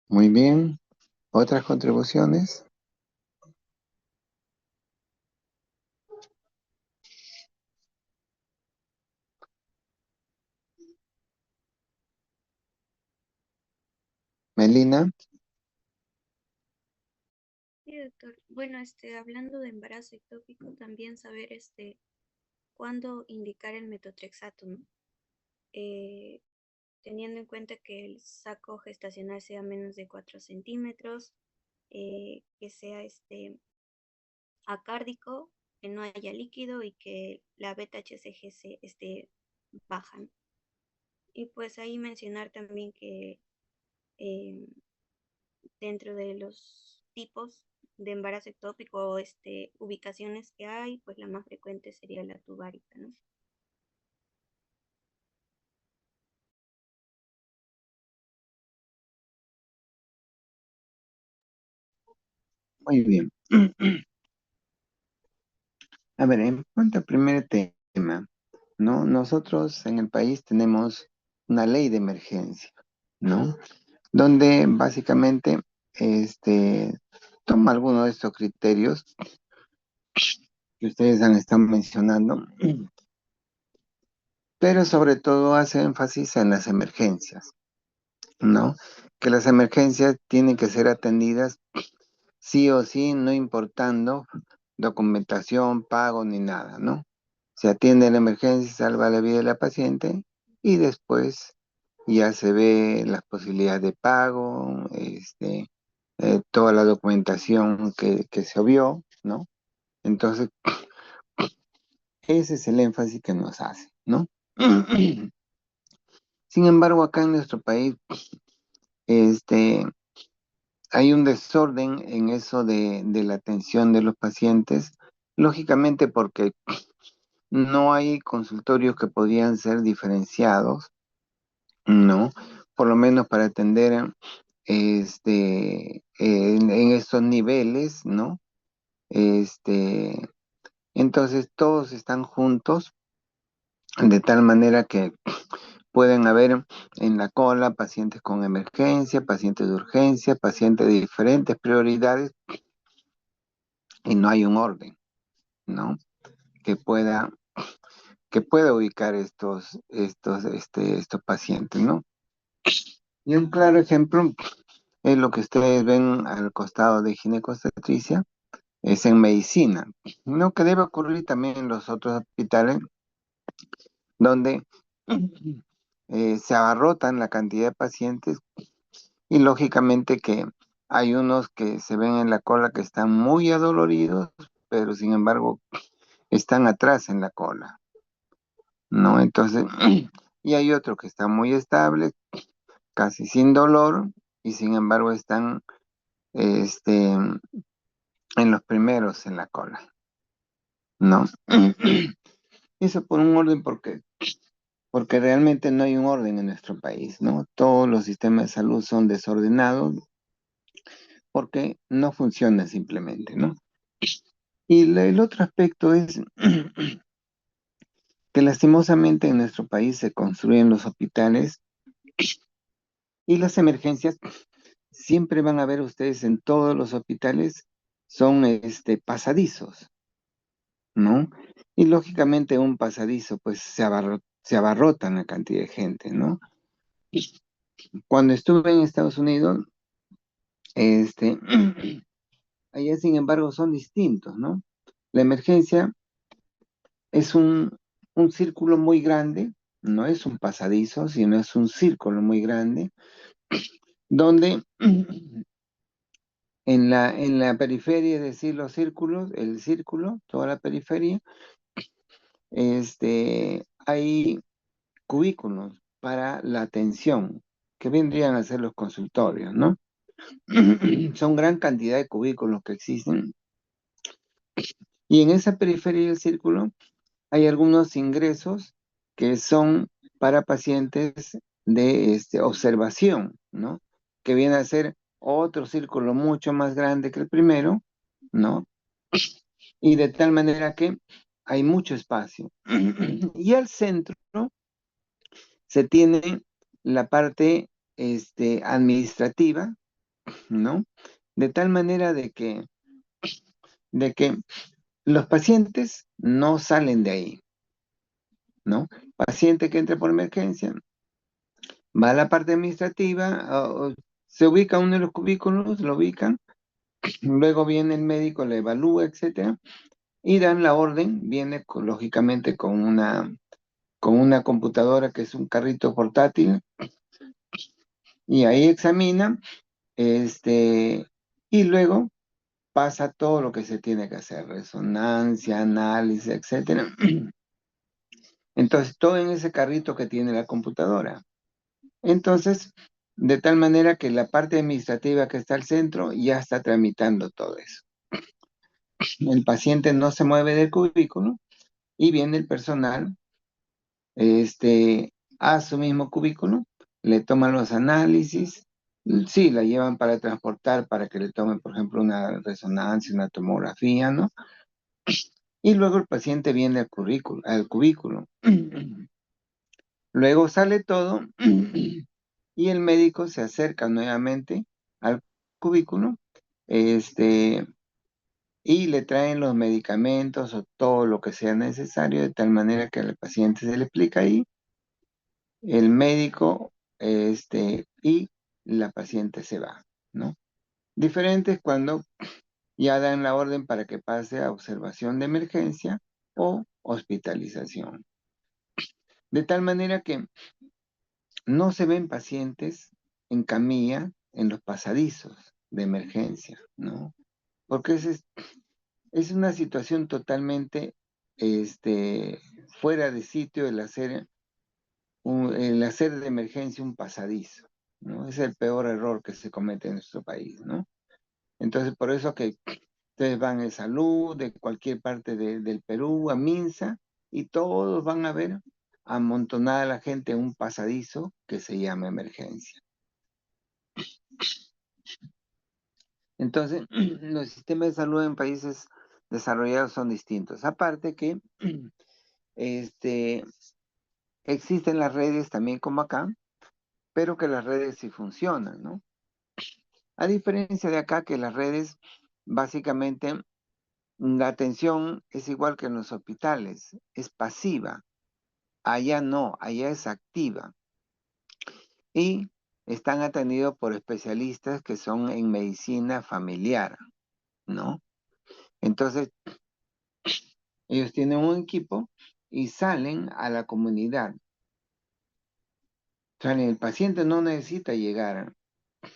muy bien. ¿Otras contribuciones? Melina,
Sí, doctor. Bueno, hablando de embarazo ectópico, también saber cuándo indicar el metotrexato, ¿no? Eh, Teniendo en cuenta que el saco gestacional sea menos de 4 centímetros, que sea acárdico, que no haya líquido y que la beta-HCG esté baja, ¿no? Y pues ahí mencionar también que eh, dentro de los tipos de embarazo ectópico o ubicaciones que hay, pues la más frecuente sería la tubárica, ¿no?
muy bien. A ver, en cuanto al primer tema, ¿no? Nosotros en el país tenemos una ley de emergencia, ¿no? Donde básicamente toma algunos de estos criterios que ustedes han estado mencionando, pero sobre todo hace énfasis en las emergencias, ¿no? Que las emergencias tienen que ser atendidas sí o sí, no importando documentación, pago ni nada, ¿no? Se atiende la emergencia, salva la vida de la paciente y después ya se ve las posibilidades de pago, toda la documentación que se vio, ¿no? Entonces, ese es el énfasis que nos hace, ¿no? Sin embargo, acá en nuestro país, este, hay un desorden en eso de la atención de los pacientes, lógicamente porque no hay consultorios que podían ser diferenciados, ¿no? Por lo menos para atender en estos niveles, ¿no? Este, entonces todos están juntos de tal manera que pueden haber en la cola pacientes con emergencia, pacientes de urgencia, pacientes de diferentes prioridades y no hay un orden, ¿no? Que pueda, que pueda ubicar estos pacientes, ¿no? Y un claro ejemplo es lo que ustedes ven al costado de ginecostetricia, es en medicina, ¿no? Que debe ocurrir también en los otros hospitales donde se abarrotan la cantidad de pacientes y lógicamente que hay unos que se ven en la cola que están muy adoloridos, pero sin embargo están atrás en la cola, ¿no? Entonces, y hay otros que están muy estables, casi sin dolor, y sin embargo están este, en los primeros en la cola, ¿no? Eso por un orden porque realmente no hay un orden en nuestro país, ¿no? Todos los sistemas de salud son desordenados porque no funcionan simplemente, ¿no? Y el otro aspecto es que lastimosamente en nuestro país se construyen los hospitales y las emergencias siempre van a ver ustedes en todos los hospitales son pasadizos, ¿no? Y lógicamente un pasadizo pues se abarrotan la cantidad de gente, ¿no? Cuando estuve en Estados Unidos, este, allá sin embargo son distintos, ¿no? La emergencia es un círculo muy grande, no es un pasadizo, sino es un círculo muy grande, donde en la periferia, es decir, los círculos, el círculo, toda la periferia, hay cubículos para la atención, que vendrían a ser los consultorios, ¿no? Son gran cantidad de cubículos que existen. Y en esa periferia del círculo hay algunos ingresos que son para pacientes de observación, ¿no? Que viene a ser otro círculo mucho más grande que el primero, ¿no? Y de tal manera que hay mucho espacio. Y al centro se tiene la parte administrativa, ¿no? De tal manera de que los pacientes no salen de ahí, ¿no? Paciente que entra por emergencia, va a la parte administrativa, Se ubica uno de los cubículos, lo ubican, luego viene el médico, le evalúa, etcétera, y dan la orden, viene lógicamente con una computadora que es un carrito portátil, y ahí examina, y luego pasa todo lo que se tiene que hacer, resonancia, análisis, etcétera. Entonces, todo en ese carrito que tiene la computadora. Entonces, de tal manera que la parte administrativa que está al centro ya está tramitando todo eso. El paciente no se mueve del cubículo y viene el personal a su mismo cubículo, le toman los análisis, sí, la llevan para transportar, para que le tomen, por ejemplo, una resonancia, una tomografía, ¿no? Y luego el paciente viene al cubículo. Luego sale todo y el médico se acerca nuevamente al cubículo, y le traen los medicamentos o todo lo que sea necesario, de tal manera que al paciente se le explica ahí, el médico, y la paciente se va, ¿no? Diferente es cuando ya dan la orden para que pase a observación de emergencia o hospitalización. De tal manera que no se ven pacientes en camilla en los pasadizos de emergencia, ¿no? Porque es una situación totalmente fuera de sitio el hacer de emergencia un pasadizo, ¿no? Es el peor error que se comete en nuestro país, ¿no? Entonces, por eso que ustedes van en salud, de cualquier parte del Perú, a Minsa, y todos van a ver amontonada la gente en un pasadizo que se llama emergencia. Entonces, los sistemas de salud en países desarrollados son distintos. Aparte que existen las redes también como acá, pero que las redes sí funcionan, ¿no? A diferencia de acá, que las redes, básicamente, la atención es igual que en los hospitales, es pasiva. Allá no, allá es activa. Y están atendidos por especialistas que son en medicina familiar, ¿no? Entonces, ellos tienen un equipo y salen a la comunidad. El paciente no necesita llegar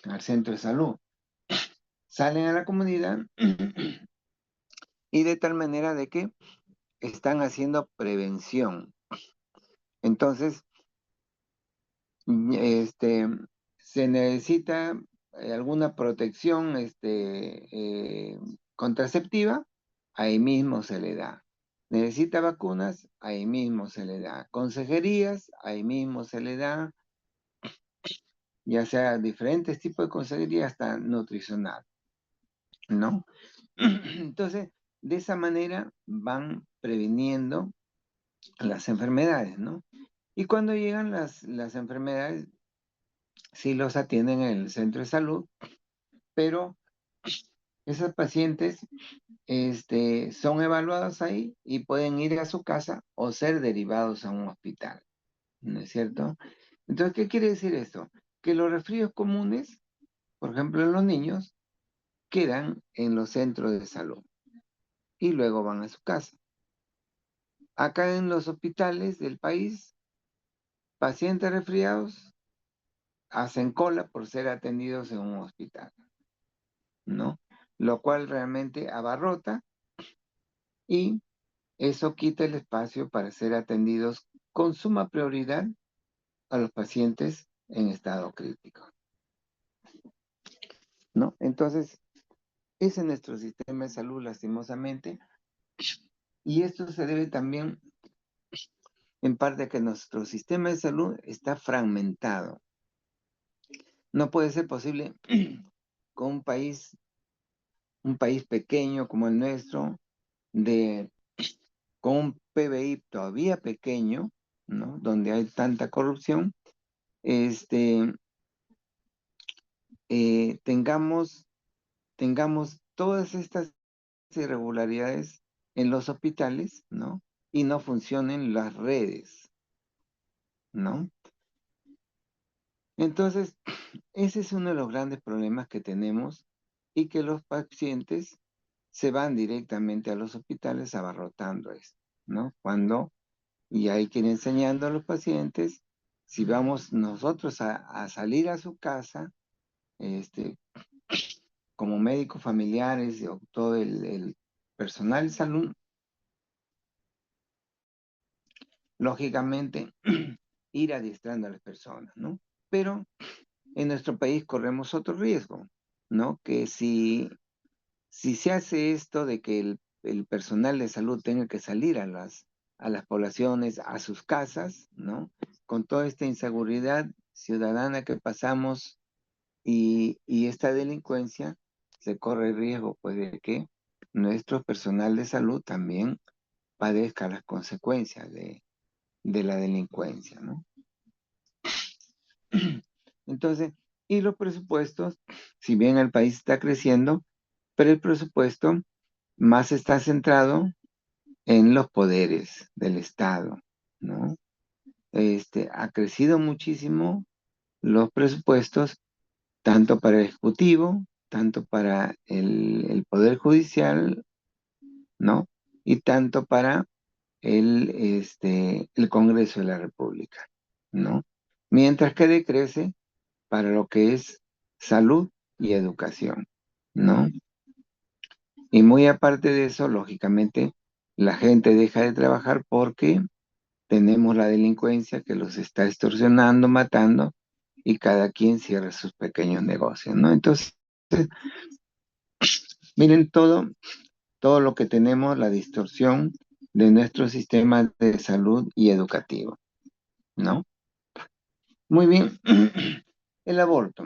al centro de salud. Salen a la comunidad y de tal manera de que están haciendo prevención. Entonces, se necesita alguna protección contraceptiva, ahí mismo se le da. Necesita vacunas, ahí mismo se le da. Consejerías, ahí mismo se le da, ya sea diferentes tipos de consejería hasta nutricional, ¿no? Entonces, de esa manera van previniendo las enfermedades, ¿no? Y cuando llegan las enfermedades, sí los atienden en el centro de salud, pero esos pacientes son evaluados ahí y pueden ir a su casa o ser derivados a un hospital, ¿no es cierto? Entonces, ¿qué quiere decir esto? Que los resfríos comunes, por ejemplo en los niños, quedan en los centros de salud y luego van a su casa. Acá en los hospitales del país, pacientes resfriados hacen cola por ser atendidos en un hospital, ¿no? Lo cual realmente abarrota y eso quita el espacio para ser atendidos con suma prioridad a los pacientes en estado crítico, ¿no? Entonces, ese es nuestro sistema de salud, lastimosamente, y esto se debe también en parte a que nuestro sistema de salud está fragmentado. No puede ser posible con un país pequeño como el nuestro, con un PBI todavía pequeño, ¿no? Donde hay tanta corrupción, tengamos todas estas irregularidades en los hospitales, ¿no? Y no funcionen las redes, ¿no? Entonces, ese es uno de los grandes problemas que tenemos y que los pacientes se van directamente a los hospitales abarrotando esto, ¿no? Y hay que ir enseñando a los pacientes, si vamos nosotros a salir a su casa, como médicos familiares o todo el personal de salud, lógicamente ir adiestrando a las personas, ¿no? Pero en nuestro país corremos otro riesgo, ¿no? Que si se hace esto de que el personal de salud tenga que salir a las poblaciones, a sus casas, ¿no? Con toda esta inseguridad ciudadana que pasamos y esta delincuencia, se corre el riesgo, pues, de que nuestro personal de salud también padezca las consecuencias de la delincuencia, ¿no? Entonces, y los presupuestos, si bien el país está creciendo, pero el presupuesto más está centrado en los poderes del Estado, ¿no? Ha crecido muchísimo los presupuestos, tanto para el Ejecutivo, tanto para el Poder Judicial, ¿no? Y tanto para el Congreso de la República, ¿no? Mientras que decrece para lo que es salud y educación, ¿no? Y muy aparte de eso, lógicamente, la gente deja de trabajar porque tenemos la delincuencia que los está extorsionando, matando, y cada quien cierra sus pequeños negocios, ¿no? Entonces, miren todo lo que tenemos, la distorsión de nuestro sistema de salud y educativo, ¿no? Muy bien. El aborto.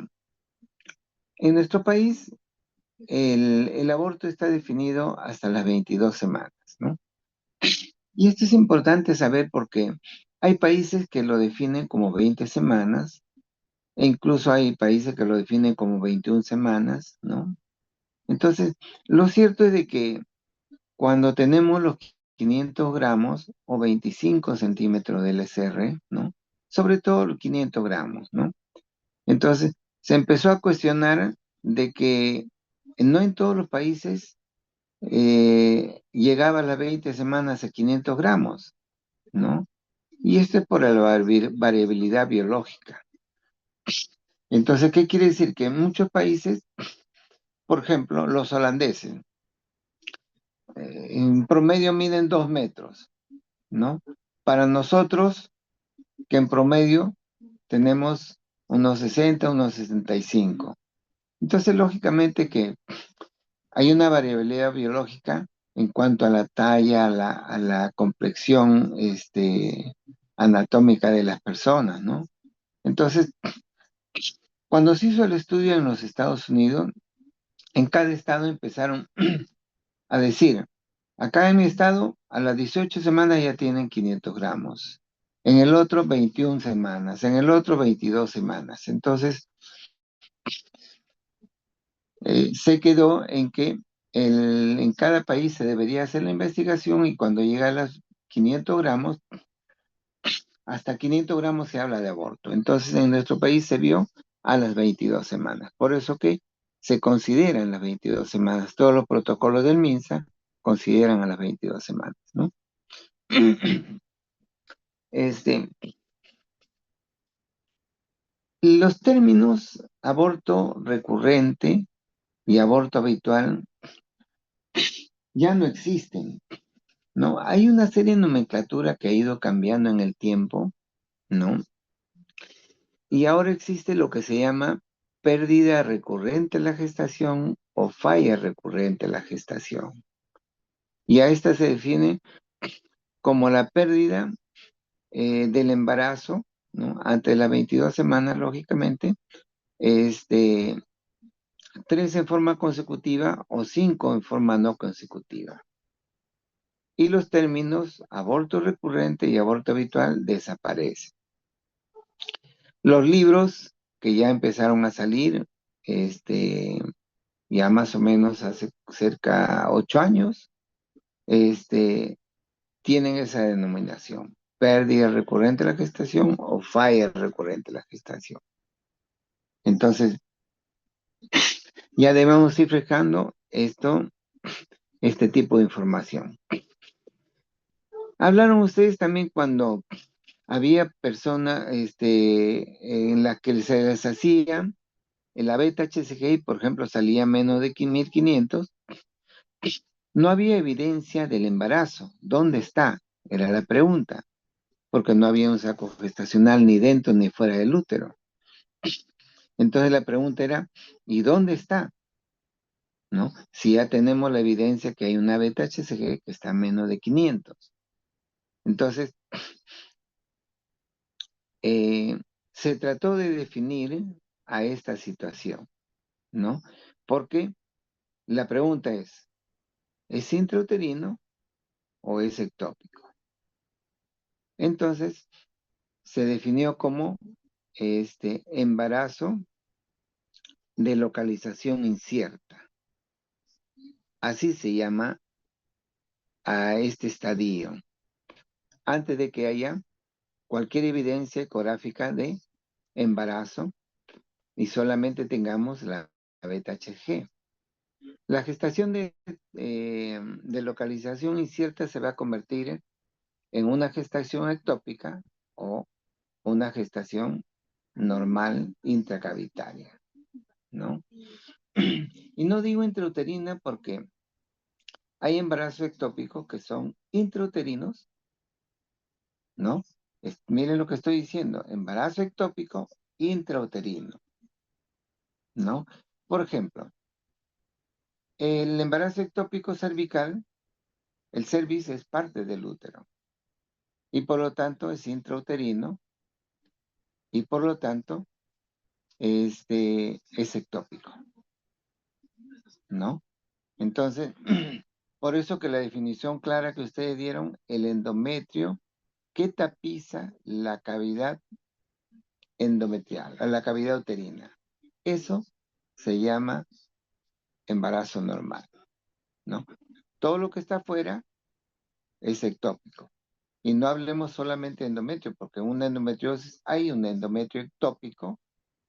En nuestro país, el aborto está definido hasta las 22 semanas, ¿no? Y esto es importante saber porque hay países que lo definen como 20 semanas, e incluso hay países que lo definen como 21 semanas, ¿no? Entonces, lo cierto es de que cuando tenemos los 500 gramos o 25 centímetros del SR, ¿no? Sobre todo los 500 gramos, ¿no? Entonces, se empezó a cuestionar de que no en todos los países llegaba a las 20 semanas a 500 gramos, ¿no? Y esto es por la variabilidad biológica. Entonces, ¿qué quiere decir? Que en muchos países, por ejemplo, los holandeses, en promedio miden 2 metros, ¿no? Para nosotros, que en promedio tenemos unos 60, unos 65. Entonces, lógicamente que hay una variabilidad biológica en cuanto a la talla, a la complexión anatómica de las personas, ¿no? Entonces, cuando se hizo el estudio en los Estados Unidos, en cada estado empezaron a decir, acá en mi estado, a las 18 semanas ya tienen 500 gramos, en el otro 21 semanas, en el otro 22 semanas. Entonces, se quedó en que en cada país se debería hacer la investigación y cuando llega a los 500 gramos, hasta 500 gramos se habla de aborto. Entonces, en nuestro país se vio a las 22 semanas. Por eso que se consideran las 22 semanas. Todos los protocolos del MINSA consideran a las 22 semanas, ¿no? Los términos aborto recurrente y aborto habitual ya no existen, ¿no? Hay una serie de nomenclatura que ha ido cambiando en el tiempo, ¿no? Y ahora existe lo que se llama pérdida recurrente a la gestación o falla recurrente a la gestación. Y a esta se define como la pérdida del embarazo, ¿no? Antes de las 22 semanas, lógicamente, 3 en forma consecutiva o 5 en forma no consecutiva. Y los términos aborto recurrente y aborto habitual desaparecen. Los libros que ya empezaron a salir, ya más o menos hace cerca 8 años, tienen esa denominación, pérdida recurrente de la gestación o falla recurrente de la gestación. Entonces, ya debemos ir fijando este tipo de información. Hablaron ustedes también cuando había personas en las que se les hacía la beta HCG, por ejemplo, salía menos de 1500, no había evidencia del embarazo. ¿Dónde está? Era la pregunta, porque no había un saco gestacional ni dentro ni fuera del útero. Entonces la pregunta era, ¿y dónde está? ¿No? Si ya tenemos la evidencia que hay una beta HCG que está a menos de 500. Entonces, se trató de definir a esta situación, ¿no? Porque la pregunta ¿es intrauterino o es ectópico? Entonces, se definió como embarazo de localización incierta. Así se llama a este estadio, antes de que haya cualquier evidencia ecográfica de embarazo y solamente tengamos la beta HG. La gestación de localización incierta se va a convertir en una gestación ectópica o una gestación normal intracavitaria, ¿no? Y no digo intrauterina porque hay embarazos ectópicos que son intrauterinos, ¿no? Miren lo que estoy diciendo, embarazo ectópico intrauterino, ¿no? Por ejemplo, el embarazo ectópico cervical, el cervix es parte del útero y por lo tanto es intrauterino y por lo tanto es ectópico, ¿no? Entonces, por eso que la definición clara que ustedes dieron, el endometrio que tapiza la cavidad endometrial, a la cavidad uterina. Eso se llama embarazo normal, ¿no? Todo lo que está afuera es ectópico. Y no hablemos solamente de endometrio, porque en una endometriosis hay un endometrio ectópico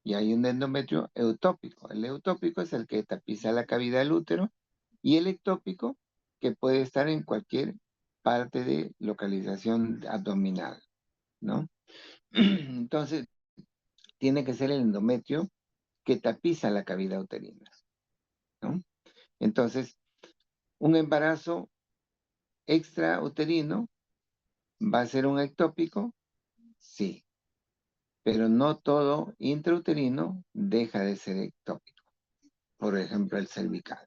y hay un endometrio eutópico. El eutópico es el que tapiza la cavidad del útero y el ectópico que puede estar en cualquier parte de localización abdominal, ¿no? Entonces, tiene que ser el endometrio que tapiza la cavidad uterina, ¿no? Entonces, un embarazo extrauterino va a ser un ectópico, sí, pero no todo intrauterino deja de ser ectópico. Por ejemplo, el cervical,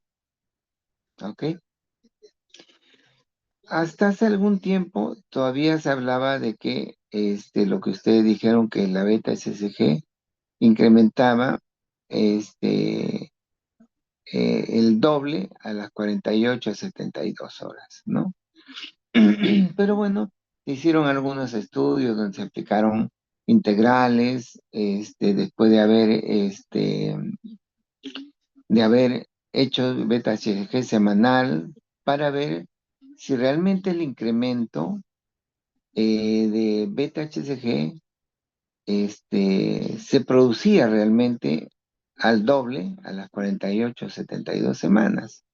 ¿ok? Hasta hace algún tiempo todavía se hablaba de que lo que ustedes dijeron que la beta SSG incrementaba el doble a las 48 a 72 horas, ¿no? Pero bueno, se hicieron algunos estudios donde se aplicaron integrales, después de haber hecho beta HCG semanal para ver si realmente el incremento de beta HCG se producía realmente al doble a las 48 o 72 semanas.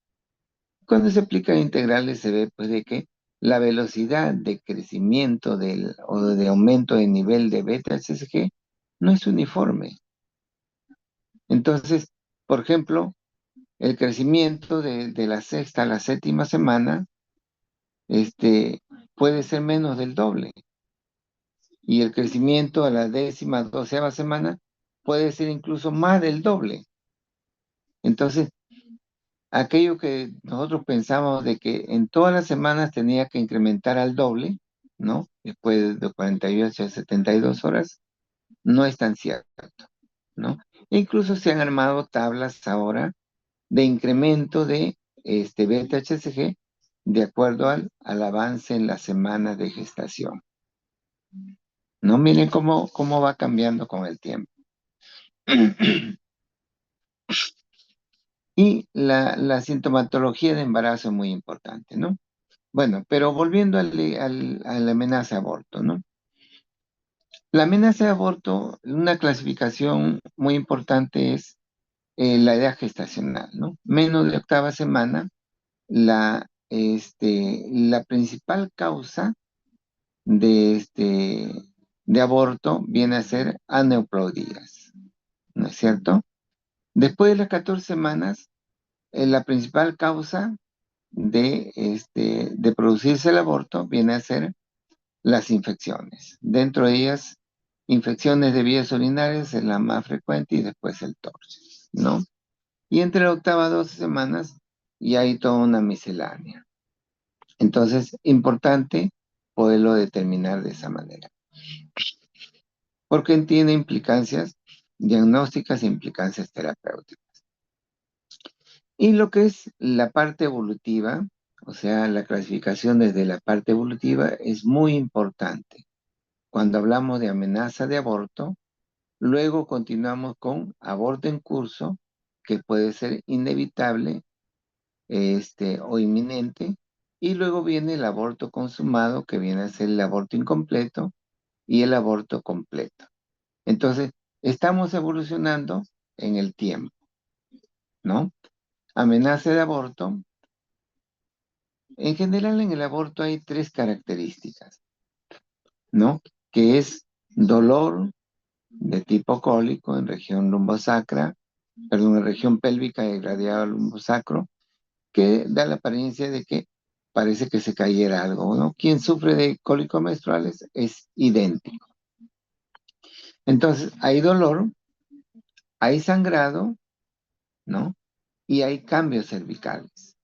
Cuando se aplican integrales se ve pues de que la velocidad de crecimiento o de aumento de nivel de beta HCG no es uniforme. Entonces, por ejemplo, el crecimiento de la sexta a la séptima semana puede ser menos del doble. Y el crecimiento a la décima, doceava semana puede ser incluso más del doble. Entonces, aquello que nosotros pensamos de que en todas las semanas tenía que incrementar al doble, ¿no? Después de 48 a 72 horas, no es tan cierto, ¿no? E incluso se han armado tablas ahora de incremento de beta HCG de acuerdo al avance en las semanas de gestación. ¿No? Miren cómo va cambiando con el tiempo. Y la sintomatología de embarazo es muy importante, ¿no? Bueno, pero volviendo a la amenaza de aborto, ¿no? La amenaza de aborto, una clasificación muy importante es la edad gestacional, ¿no? Menos de octava semana, la principal causa de, de aborto viene a ser aneuploidías, ¿no es cierto? Después de las 14 semanas, la principal causa de producirse el aborto viene a ser las infecciones. Dentro de ellas, infecciones de vías urinarias es la más frecuente y después el torsis, ¿no? Y entre la octava y 12 semanas ya hay toda una miscelánea. Entonces, importante poderlo determinar de esa manera. Porque tiene implicancias diagnósticas e implicancias terapéuticas. Y lo que es la parte evolutiva, o sea, la clasificación desde la parte evolutiva es muy importante. Cuando hablamos de amenaza de aborto, luego continuamos con aborto en curso, que puede ser inevitable o inminente, y luego viene el aborto consumado, que viene a ser el aborto incompleto y el aborto completo. Entonces, estamos evolucionando en el tiempo, ¿no? Amenaza de aborto. En general, en el aborto hay tres características, ¿no? Que es dolor de tipo cólico en región lumbosacra, perdón, en región pélvica y radial lumbosacro, que da la apariencia de que parece que se cayera algo, ¿no? Quien sufre de cólicos menstruales es idéntico. Entonces, hay dolor, hay sangrado, ¿no? Y hay cambios cervicales.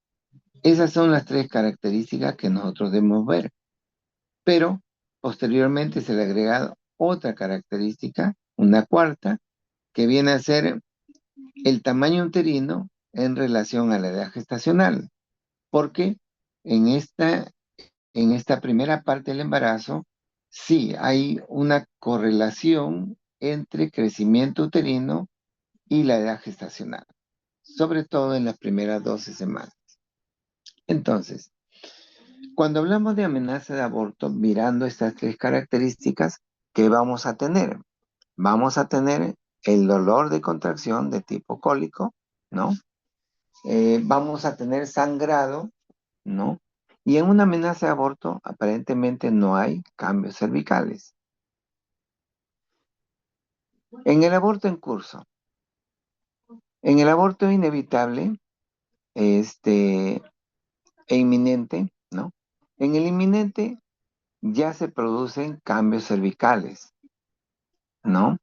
Esas son las tres características que nosotros debemos ver. Pero posteriormente se le ha agregado otra característica, una cuarta, que viene a ser el tamaño uterino en relación a la edad gestacional. Porque en esta primera parte del embarazo, sí hay una correlación entre crecimiento uterino y la edad gestacional, sobre todo en las primeras 12 semanas. Entonces, cuando hablamos de amenaza de aborto, mirando estas tres características, ¿qué vamos a tener? Vamos a tener el dolor de contracción de tipo cólico, ¿no? Vamos a tener sangrado, ¿no? Y en una amenaza de aborto, aparentemente no hay cambios cervicales. En el aborto en curso, en el aborto inevitable, e inminente, ¿no? En el inminente ya se producen cambios cervicales, ¿no?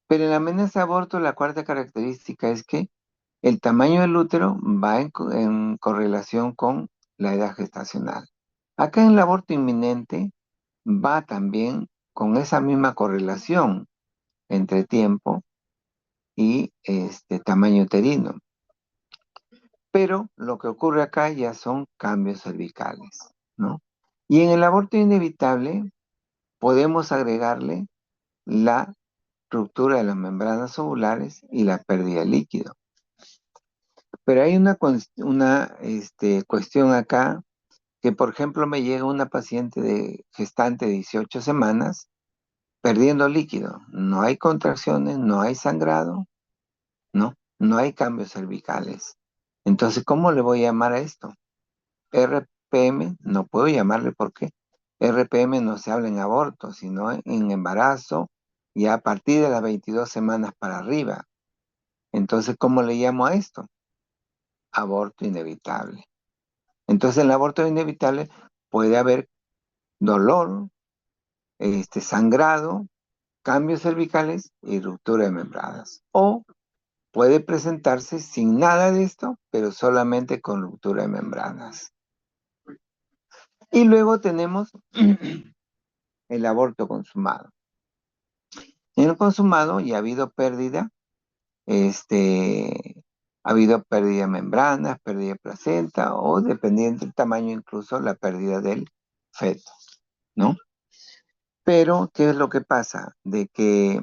Pero en la amenaza de aborto, la cuarta característica es que el tamaño del útero va en correlación con la edad gestacional. Acá en el aborto inminente va también con esa misma correlación entre tiempo y tamaño uterino. Pero lo que ocurre acá ya son cambios cervicales, ¿no? Y en el aborto inevitable podemos agregarle la ruptura de las membranas ovulares y la pérdida de líquido. Pero hay una cuestión acá que, por ejemplo, me llega una paciente de gestante de 18 semanas perdiendo líquido. No hay contracciones, no hay sangrado, ¿no? No hay cambios cervicales. Entonces, ¿cómo le voy a llamar a esto? RPM, no puedo llamarle porque RPM no se habla en aborto, sino en embarazo y a partir de las 22 semanas para arriba. Entonces, ¿cómo le llamo a esto? Aborto inevitable. Entonces, en el aborto inevitable puede haber dolor, sangrado, cambios cervicales y ruptura de membranas. O puede presentarse sin nada de esto, pero solamente con ruptura de membranas. Y luego tenemos el aborto consumado. En el consumado ya ha habido pérdida, ha habido pérdida de membranas, pérdida de placenta o dependiendo del tamaño incluso la pérdida del feto, ¿no? Pero, ¿qué es lo que pasa? De que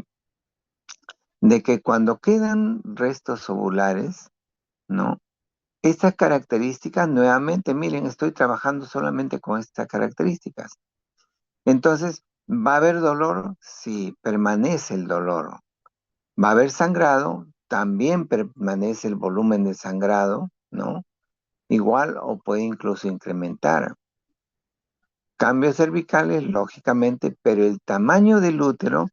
cuando quedan restos ovulares, ¿no? Estas características, nuevamente, miren, estoy trabajando solamente con estas características. Entonces, ¿Va a haber dolor? Sí, permanece el dolor. ¿Va a haber sangrado? También permanece el volumen de sangrado, ¿no? Igual o puede incluso incrementar. Cambios cervicales, lógicamente, pero el tamaño del útero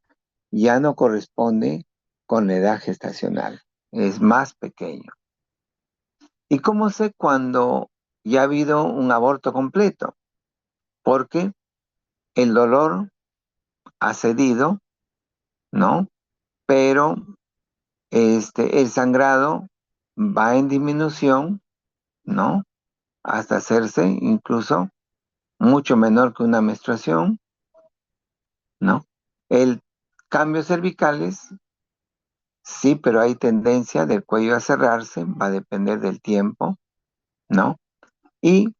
ya no corresponde con la edad gestacional. Es más pequeño. ¿Y cómo sé cuando ya ha habido un aborto completo? Porque el dolor ha cedido, ¿no? Pero el sangrado va en disminución, ¿no? Hasta hacerse incluso mucho menor que una menstruación, ¿no? El cambios cervicales, sí, pero hay tendencia del cuello a cerrarse, va a depender del tiempo, ¿no? Y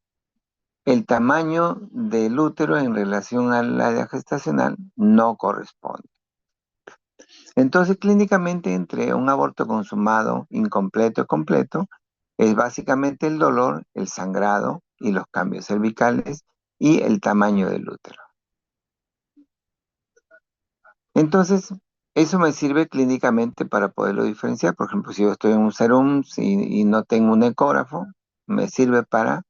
el tamaño del útero en relación a la edad gestacional no corresponde. Entonces, clínicamente, entre un aborto consumado, incompleto y completo, es básicamente el dolor, el sangrado y los cambios cervicales y el tamaño del útero. Entonces, eso me sirve clínicamente para poderlo diferenciar. Por ejemplo, si yo estoy en un serum y no tengo un ecógrafo, me sirve para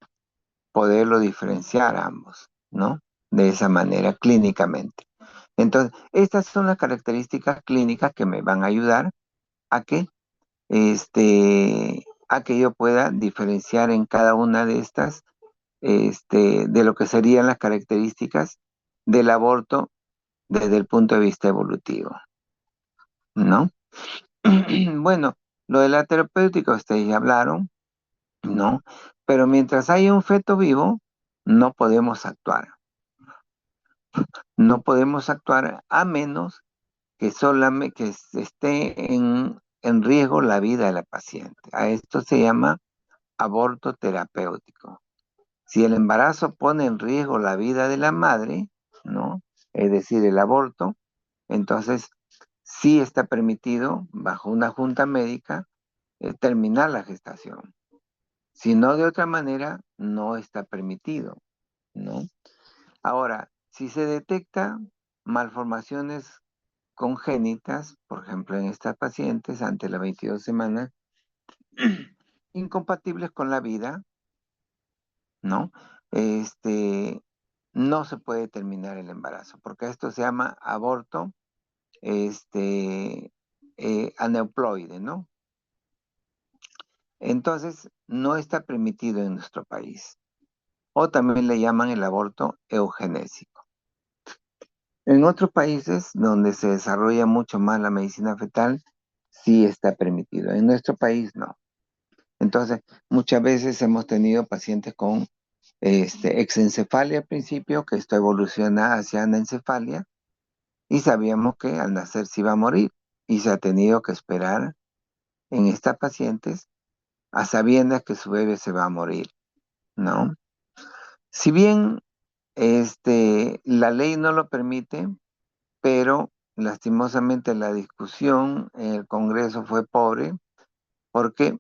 poderlo diferenciar a ambos, ¿no? De esa manera, clínicamente. Entonces, estas son las características clínicas que me van a ayudar a que, a que yo pueda diferenciar en cada una de estas, de lo que serían las características del aborto desde el punto de vista evolutivo, ¿no? Bueno, lo de la terapéutica ustedes ya hablaron, ¿no? Pero mientras haya un feto vivo, no podemos actuar. No podemos actuar a menos que solamente que esté en riesgo la vida de la paciente. A esto se llama aborto terapéutico. Si el embarazo pone en riesgo la vida de la madre, ¿no? Es decir, el aborto, entonces sí está permitido, bajo una junta médica, terminar la gestación. Si no, de otra manera, no está permitido, ¿no? Ahora, si se detecta malformaciones congénitas, por ejemplo, en estas pacientes ante las 22 semanas, incompatibles con la vida, ¿no? No se puede terminar el embarazo, porque esto se llama aborto, aneuploide, ¿no? Entonces, no está permitido en nuestro país. O también le llaman el aborto eugenésico. En otros países donde se desarrolla mucho más la medicina fetal, sí está permitido. En nuestro país no. Entonces, muchas veces hemos tenido pacientes con exencefalia al principio, que esto evoluciona hacia anencefalia, y sabíamos que al nacer se iba a morir, y se ha tenido que esperar en estas pacientes a sabiendas que su bebé se va a morir, ¿no? Si bien la ley no lo permite, pero lastimosamente la discusión en el Congreso fue pobre porque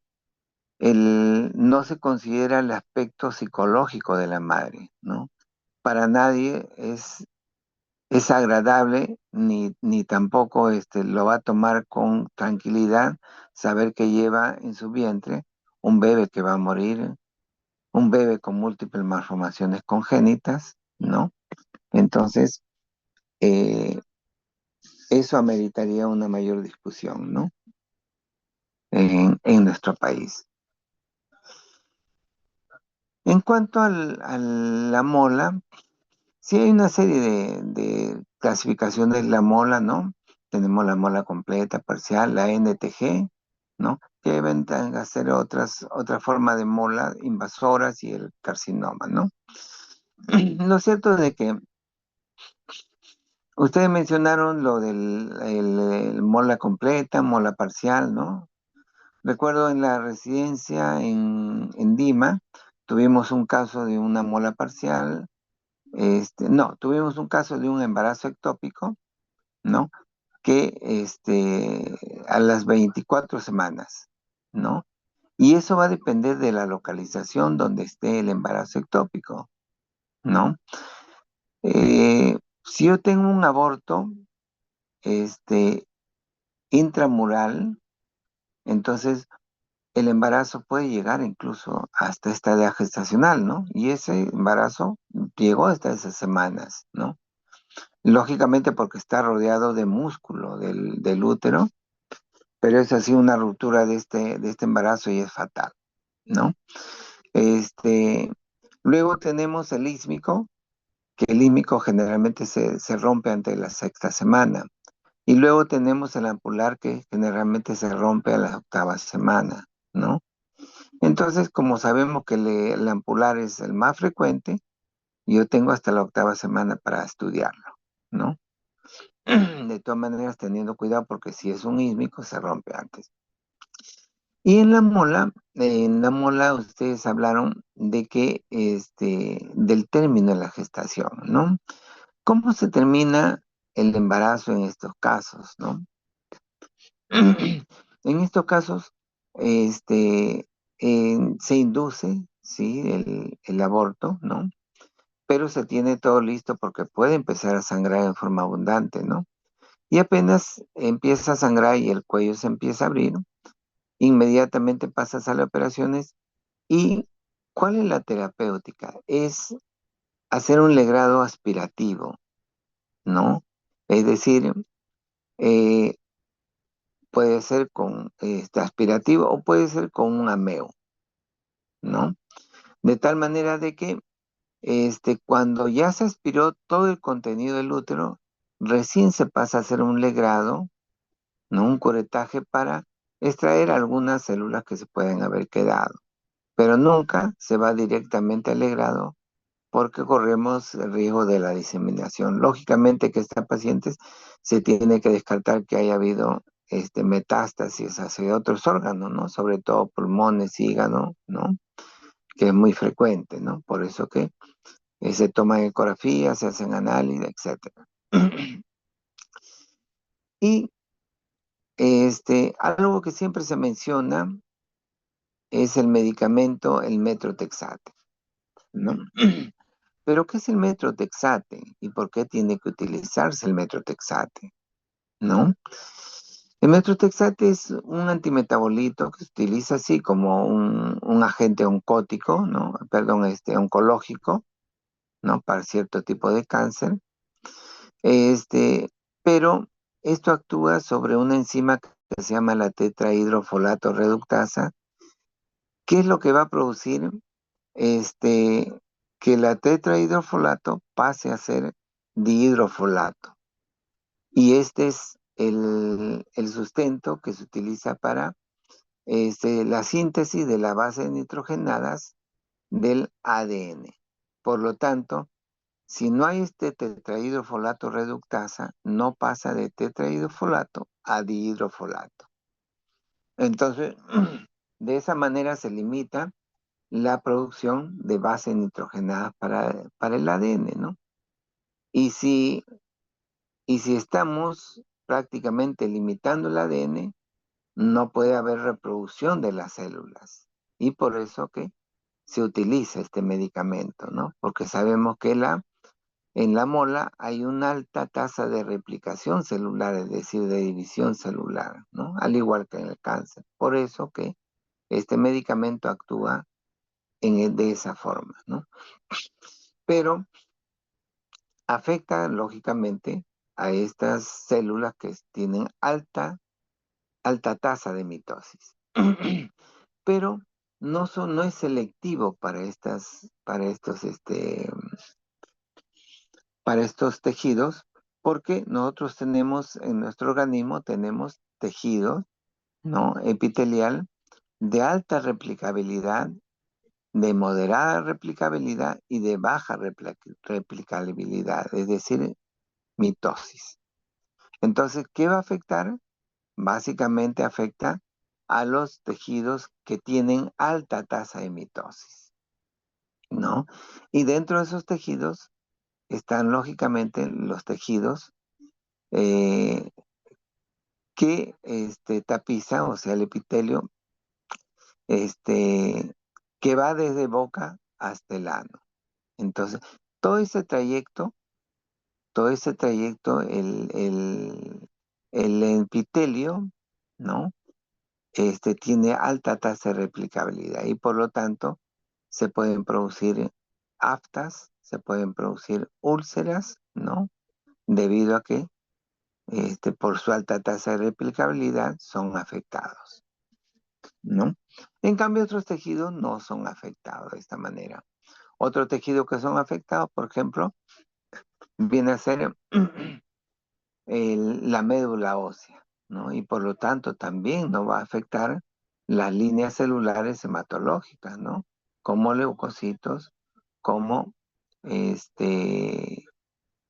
no se considera el aspecto psicológico de la madre, ¿no? Para nadie es agradable ni tampoco lo va a tomar con tranquilidad saber que lleva en su vientre un bebé que va a morir, un bebé con múltiples malformaciones congénitas, ¿no? Entonces, eh, eso ameritaría una mayor discusión, ¿no? En nuestro país. En cuanto a la mola, sí hay una serie de clasificaciones de la mola, ¿no? Tenemos la mola completa, parcial, la NTG, ¿no? Que deben hacer otra forma de mola invasoras y el carcinoma, ¿no? Lo cierto es de que ustedes mencionaron lo del el mola completa, mola parcial, ¿no? Recuerdo en la residencia en Lima, tuvimos un caso de una mola parcial, no, tuvimos un caso de un embarazo ectópico, ¿no? Que a las 24 semanas, ¿no? Y eso va a depender de la localización donde esté el embarazo ectópico, ¿no? Si yo tengo un aborto, intramural, entonces el embarazo puede llegar incluso hasta esta edad gestacional, ¿no? Y ese embarazo llegó hasta esas semanas, ¿no? Lógicamente porque está rodeado de músculo del útero, pero es así una ruptura de este embarazo y es fatal, ¿no? Este, luego tenemos el ísmico, que el ísmico generalmente se rompe ante la sexta semana. Y luego tenemos el ampular, que generalmente se rompe a la octava semana, ¿no? Entonces, como sabemos que el ampular es el más frecuente, yo tengo hasta la octava semana para estudiarlo, ¿no? De todas maneras, teniendo cuidado porque si es un ísmico, se rompe antes. Y en la mola ustedes hablaron de que, del término de la gestación, ¿no? ¿Cómo se termina el embarazo en estos casos, no? En estos casos, se induce, sí, el aborto, ¿no? Pero se tiene todo listo porque puede empezar a sangrar en forma abundante, ¿no? Y apenas empieza a sangrar y el cuello se empieza a abrir, inmediatamente pasas a las operaciones. ¿Y cuál es la terapéutica? Es hacer un legrado aspirativo, ¿no? Es decir, eh, puede ser con aspirativo o puede ser con un ameo, ¿no? De tal manera de que cuando ya se aspiró todo el contenido del útero, recién se pasa a hacer un legrado, ¿no? Un curetaje para extraer algunas células que se pueden haber quedado, pero nunca se va directamente al legrado porque corremos el riesgo de la diseminación. Lógicamente que estas pacientes se tiene que descartar que haya habido metástasis hacia otros órganos, ¿no? Sobre todo pulmones, hígado, ¿no? Que es muy frecuente, ¿no? Por eso que se toman ecografías, se hacen análisis, etcétera. Y algo que siempre se menciona es el medicamento, el metrotexate, ¿no? Pero ¿qué es el metrotexate y por qué tiene que utilizarse el metrotexate, ¿no? El metrotexate es un antimetabolito que se utiliza así como un agente oncótico, ¿no? Perdón, oncológico, ¿no? Para cierto tipo de cáncer. Pero esto actúa sobre una enzima que se llama la tetrahidrofolato reductasa. ¿Qué es lo que va a producir? Este, que la tetrahidrofolato pase a ser dihidrofolato. Y este es el sustento que se utiliza para la síntesis de la base de nitrogenadas del ADN. Por lo tanto, si no hay este tetrahidrofolato reductasa, no pasa de tetrahidrofolato a dihidrofolato. Entonces, de esa manera se limita la producción de bases nitrogenadas para el ADN, ¿no? Y si estamos prácticamente limitando el ADN, no puede haber reproducción de las células. Y por eso que se utiliza este medicamento, ¿no? Porque sabemos que en la mola hay una alta tasa de replicación celular, es decir, de división celular, ¿no? Al igual que en el cáncer. Por eso que este medicamento actúa de esa forma, ¿no? Pero afecta lógicamente a estas células que tienen alta tasa de mitosis. Pero no es selectivo para estos tejidos, porque nosotros tenemos en nuestro organismo tenemos tejidos, ¿no? Epitelial de alta replicabilidad, de moderada replicabilidad y de baja replicabilidad, es decir, mitosis. Entonces, ¿qué va a afectar? Básicamente afecta a los tejidos que tienen alta tasa de mitosis, ¿no? Y dentro de esos tejidos están lógicamente los tejidos eh, que tapizan, o sea, el epitelio, que va desde boca hasta el ano. Entonces, todo ese trayecto todo ese trayecto el epitelio, ¿no? Tiene alta tasa de replicabilidad y por lo tanto se pueden producir aftas, se pueden producir úlceras, ¿no? Debido a que por su alta tasa de replicabilidad son afectados, ¿no? En cambio, otros tejidos no son afectados de esta manera. Otro tejido que son afectados, por ejemplo, viene a ser la médula ósea, ¿no? Y por lo tanto también no va a afectar las líneas celulares hematológicas, ¿no? Como leucocitos, como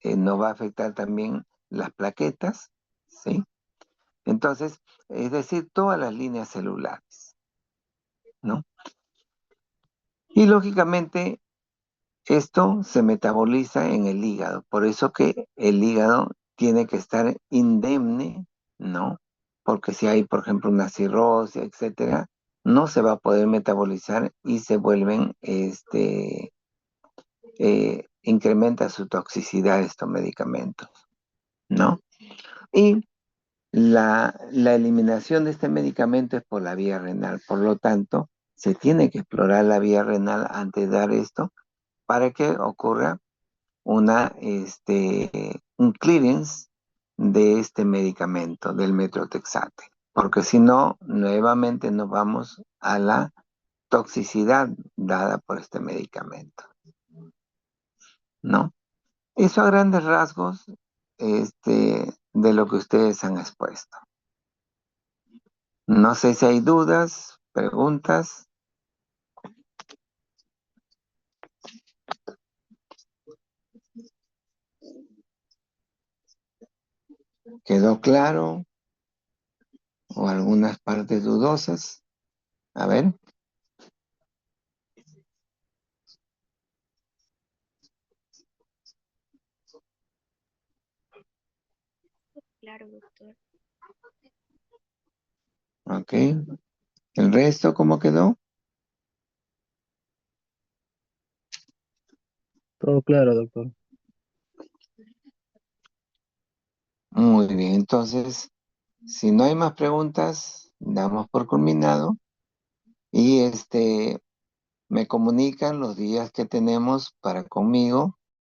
no va a afectar también las plaquetas, ¿sí? Entonces, es decir, todas las líneas celulares, ¿no? Y lógicamente esto se metaboliza en el hígado, por eso que el hígado tiene que estar indemne, ¿no? Porque si hay, por ejemplo, una cirrosis, etcétera, no se va a poder metabolizar y se vuelven, incrementa su toxicidad estos medicamentos, ¿no? Y la eliminación de este medicamento es por la vía renal, por lo tanto, se tiene que explorar la vía renal antes de dar esto para que ocurra un clearance de este medicamento, del metrotexate, porque si no, nuevamente nos vamos a la toxicidad dada por este medicamento, ¿no? Eso a grandes rasgos, de lo que ustedes han expuesto. No sé si hay dudas, preguntas. ¿Quedó claro? ¿O algunas partes dudosas? A ver.
Claro, doctor.
Ok. ¿El resto cómo quedó?
Todo claro, doctor.
Muy bien, entonces, si no hay más preguntas, damos por culminado y me comunican los días que tenemos para conmigo